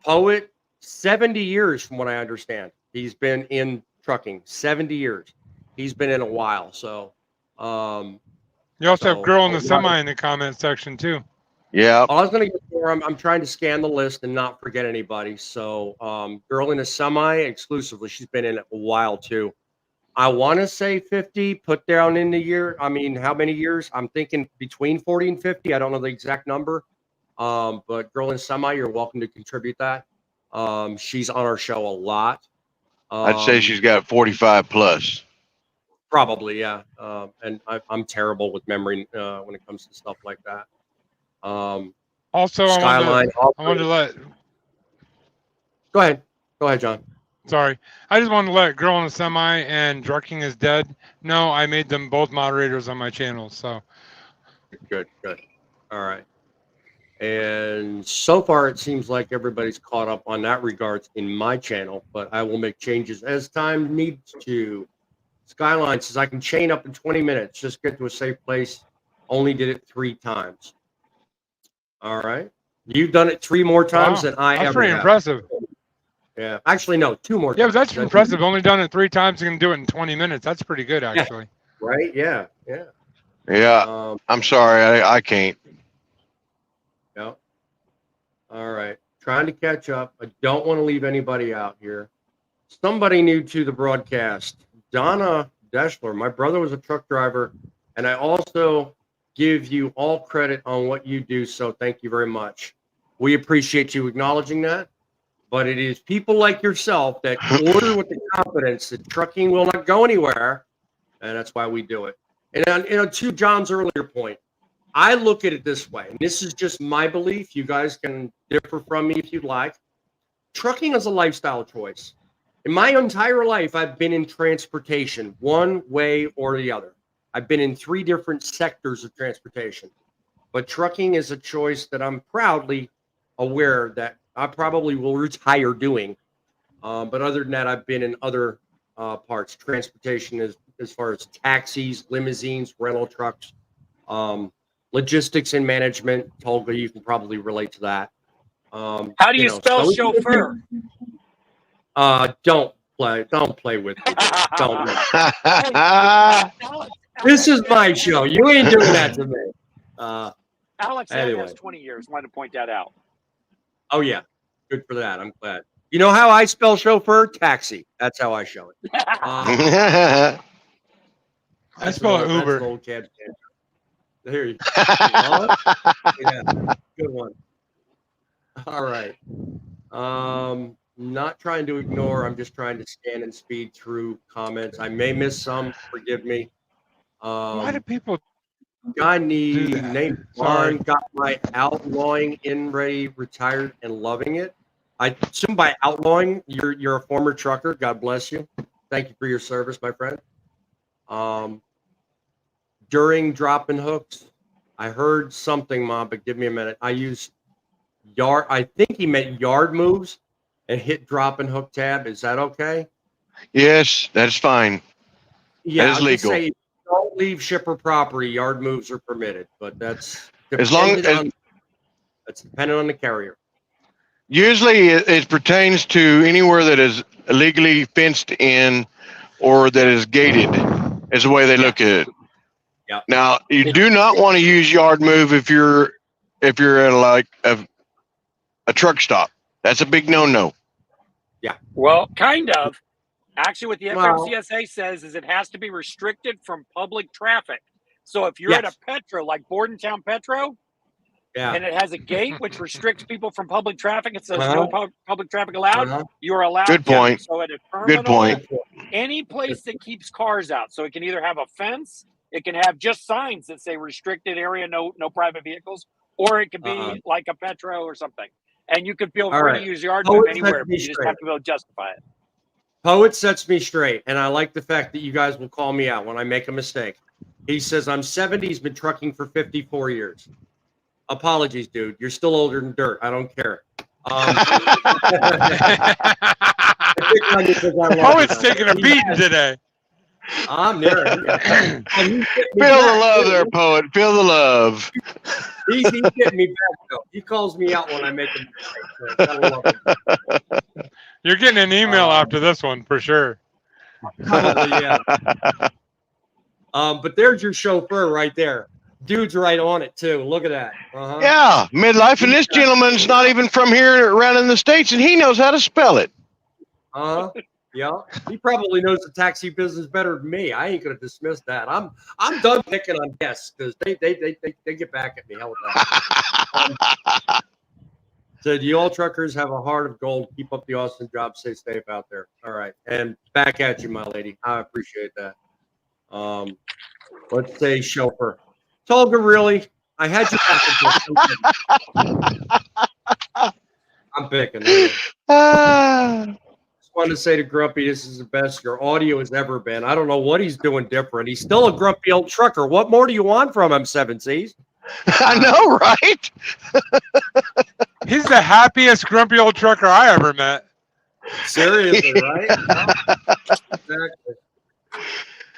Poet, 70 years from what I understand. He's been in trucking, 70 years. He's been in a while. So, You also have Girl in the a lot Semi in the comment section too. Yeah. I was going to get more. I'm trying to scan the list and not forget anybody. So, Girl in a Semi exclusively. She's been in a while too. I want to say 50, put down in the year. I mean, how many years? I'm thinking between 40 and 50. I don't know the exact number. But Girl in Semi, you're welcome to contribute that. She's on our show a lot. I'd say she's got 45 plus. Probably, yeah. And I'm terrible with memory when it comes to stuff like that. Also, Skyline. I wanted to let. Go ahead, John. Sorry, I just wanted to let Girl in the Semi and Trucking is Dead. No, I made them both moderators on my channel. So Good. All right. And so far, it seems like everybody's caught up on that regards in my channel, but I will make changes as time needs to. Skyline says I can chain up in 20 minutes. Just get to a safe place. Only did it 3 times. All right. You've done it 3 more times wow, than I that's ever pretty have. impressive. Yeah. Actually, no, 2 more Yeah, times. but that's impressive. Only done it 3 times and can do it in 20 minutes. That's pretty good, actually. Right? Yeah. Yeah. I'm sorry. I can't. Yeah. All right. Trying to catch up. I don't want to leave anybody out here. Somebody new to the broadcast. Donna Deschler. My brother was a truck driver, and I also give you all credit on what you do. So thank you very much. We appreciate you acknowledging that. But it is people like yourself that order with the confidence that trucking will not go anywhere, and that's why we do it. And to John's earlier point, I look at it this way, and this is just my belief. You guys can differ from me if you'd like. Trucking is a lifestyle choice. In my entire life, I've been in transportation one way or the other. I've been in 3 different sectors of transportation. But trucking is a choice that I'm proudly aware that I probably will retire doing. But other than that, I've been in other parts. Transportation as far as taxis, limousines, rental trucks, logistics and management. Tolga, you can probably relate to that. How do you spell so chauffeur? Don't play with me. Don't. This is my show. You ain't doing that to me. Alex Anyway. has 20 years. Wanted to point that out. Oh yeah, good for that. I'm glad. You know how I spell chauffeur? Taxi. That's how I show it. I spell it That's an Uber. old cab. There you go. Yeah, good one. All right. Not trying to ignore. I'm just trying to scan and speed through comments. I may miss some. Forgive me. Why do people Guy do that? named Sorry. Juan got my outlawing in ready, retired, and loving it. I assume by outlawing, you're a former trucker. God bless you. Thank you for your service, my friend. During dropping hooks, I heard something, Mom, but give me a minute. I use yard. I think he meant yard moves and hit drop and hook tab. Is that okay? Yes, that's fine. Yeah, That is I'll just legal. say don't leave shipper property. Yard moves are permitted, but that's As long dependent as on that's dependent on the carrier. usually it pertains to anywhere that is illegally fenced in or that is gated, is the way they look at it. Yeah. Now you do not want to use yard move if you're at like a truck stop. That's a big no. Well, kind of. Actually, what the Well, FMCSA says is it has to be restricted from public traffic. So if you're at yes. a Petro, like Bordentown Petro, Yeah. and it has a gate which restricts people from public traffic, it says Uh-huh. no public traffic allowed, Uh-huh. you are allowed Good to. point. So at a Good terminal, point. any place that keeps cars out, so it can either have a fence, it can have just signs that say restricted area, no private vehicles, or it could be like a Petro or something. And you could feel All free right. to use yard Oh, move it anywhere, sets but me you just straight. have to be able to justify it. Poet sets me straight, and I like the fact that you guys will call me out when I make a mistake. He says I'm 70. He's been trucking for 54 years. Apologies, dude. You're still older than dirt. I don't care. Poet's taking a beating today. I'm near it. Feel the love there, poet. Feel the love. He's getting me back, though. He calls me out when I make a mistake. So gotta love him. You're getting an email after this one for sure. Probably, yeah. But there's your chauffeur right there. Dude's right on it, too. Look at that. Uh-huh. Yeah, midlife, and this gentleman's not even from here around in the States, and he knows how to spell it. Uh-huh. Yeah. He probably knows the taxi business better than me. I ain't gonna dismiss that. I'm done picking on guests because they get back at me. Hell with that. Said you all truckers have a heart of gold. Keep up the awesome job. Stay safe out there. All right. And back at you, my lady. I appreciate that. Let's say chauffeur. Tolga, really? I had you back. I'm picking. Just wanted to say to Grumpy, this is the best your audio has ever been. I don't know what he's doing different. He's still a grumpy old trucker. What more do you want from him, 7Cs? I know, right? He's the happiest grumpy old trucker I ever met. Seriously, right? Exactly.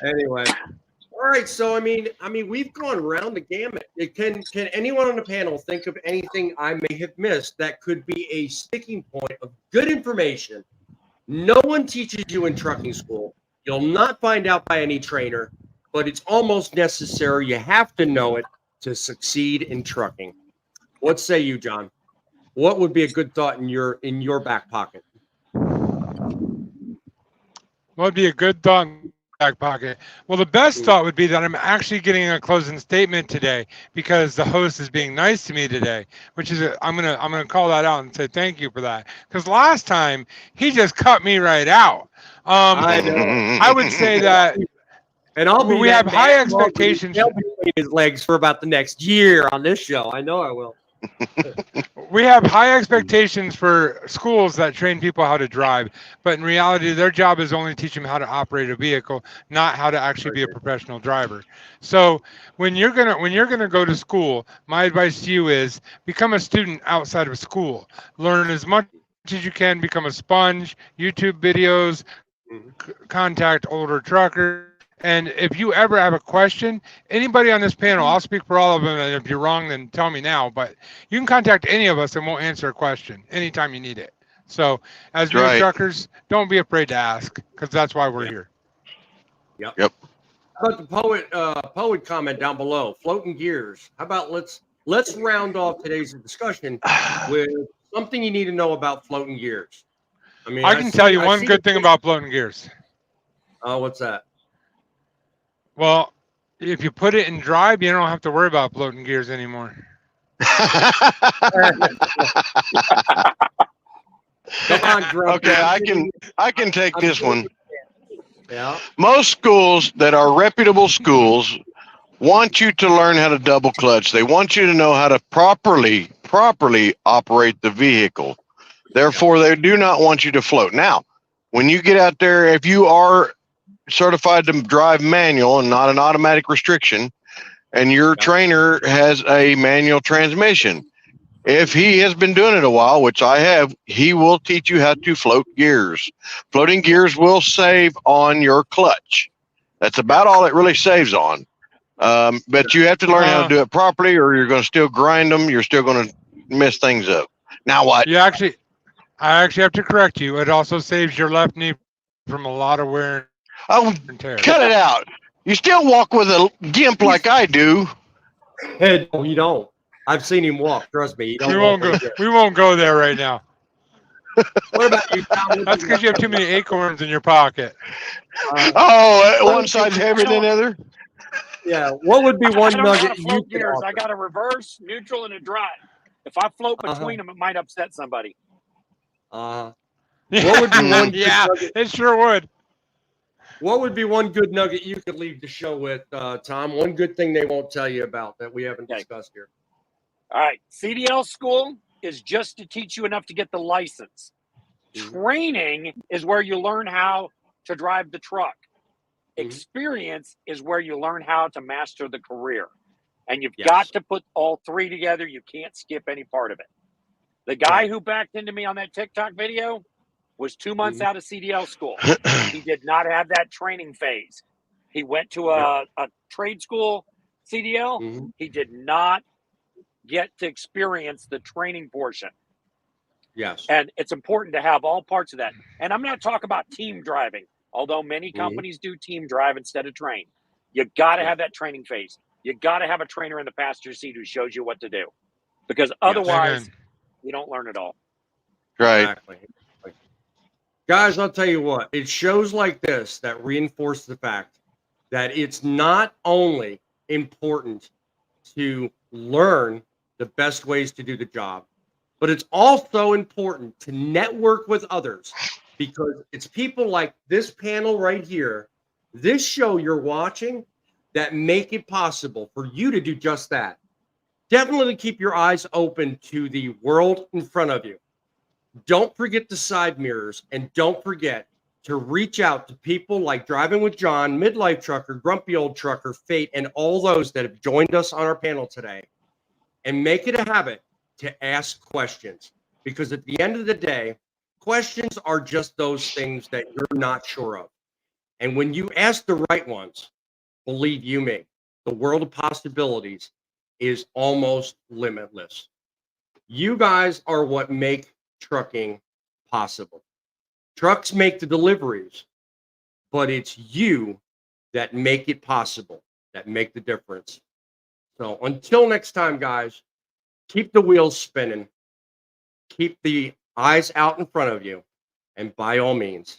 Anyway. All right, so I mean, we've gone around the gamut. Can anyone on the panel think of anything I may have missed that could be a sticking point of good information? No one teaches you in trucking school. You'll not find out by any trainer, but it's almost necessary. You have to know it to succeed in trucking. What say you, John? What would be a good thought in your back pocket? What would be a good thought in the back pocket? Well, the best thought would be that I'm actually getting a closing statement today because the host is being nice to me today, which is I'm gonna call that out and say thank you for that. Because last time he just cut me right out. I know. I would say that. And we have high expectations. Between his legs for about the next year on this show. I know I will. We have high expectations for schools that train people how to drive, but in reality, their job is only to teach them how to operate a vehicle, not how to actually be a professional driver. So when you're gonna go to school, my advice to you is become a student outside of school. Learn as much as you can. Become a sponge. YouTube videos. Contact older truckers. And if you ever have a question, anybody on this panel, I'll speak for all of them. And if you're wrong, then tell me now. But you can contact any of us and we'll answer a question anytime you need it. So as new truckers, don't be afraid to ask because that's why we're here. Yep. How about the poet comment down below? Floating gears. How about let's round off today's discussion with something you need to know about floating gears. I mean, I can tell you I one see good the thing about floating gears. Oh, what's that? Well, if you put it in drive, you don't have to worry about floating gears anymore. Come on, Grumpy. Okay, I can take I'm this giving one. you a chance. Yeah. Most schools that are reputable schools want you to learn how to double clutch. They want you to know how to properly operate the vehicle. Therefore, they do not want you to float. Now, when you get out there, if you are certified to drive manual and not an automatic restriction, and your Yeah. trainer has a manual transmission, if he has been doing it a while, which I have, he will teach you how to float gears. Floating gears will save on your clutch. That's about all it really saves on. But you have to learn how to do it properly, or you're going to still grind them. You're still going to mess things up. Now what? I actually have to correct you. It also saves your left knee from a lot of wear Oh, and tear. cut it out. You still walk with a gimp like I do. Hey, no, you don't. I've seen him walk. Trust me. We won't go there right now. What about you, Tom? That's because you have too many acorns in your pocket. One side's heavier than the other. Yeah. What would be I one don't know how nugget to you float could gears. offer? I got a reverse, neutral, and a drive. If I float between them, it might upset somebody. What would be one? Yeah, it sure would. What would be one good nugget you could leave the show with, Tom? One good thing they won't tell you about that we haven't discussed here. All right. CDL school is just to teach you enough to get the license. Training is where you learn how to drive the truck. Experience is where you learn how to master the career. And you've got to put all three together. You can't skip any part of it. The guy who backed into me on that TikTok video was 2 months out of CDL school. He did not have that training phase. He went to a trade school CDL. He did not get to experience the training portion. Yes. And it's important to have all parts of that. And I'm not talking about team driving, although many companies do team drive instead of train. You got to have that training phase. You got to have a trainer in the passenger seat who shows you what to do, because otherwise you don't learn it all. Right. Exactly. Guys, I'll tell you what, it's shows like this that reinforce the fact that it's not only important to learn the best ways to do the job, but it's also important to network with others, because it's people like this panel right here, this show you're watching, that make it possible for you to do just that. Definitely keep your eyes open to the world in front of you. Don't forget the side mirrors, and don't forget to reach out to people like Driving with John, Midlife Trucker, Grumpy Old Trucker, Fate, and all those that have joined us on our panel today, and make it a habit to ask questions, because at the end of the day, questions are just those things that you're not sure of. And when you ask the right ones, believe you me, the world of possibilities is almost limitless. You guys are what make trucking possible. Trucks make the deliveries, but it's you that make it possible, that make the difference. So until next time, guys, keep the wheels spinning, keep the eyes out in front of you, and by all means,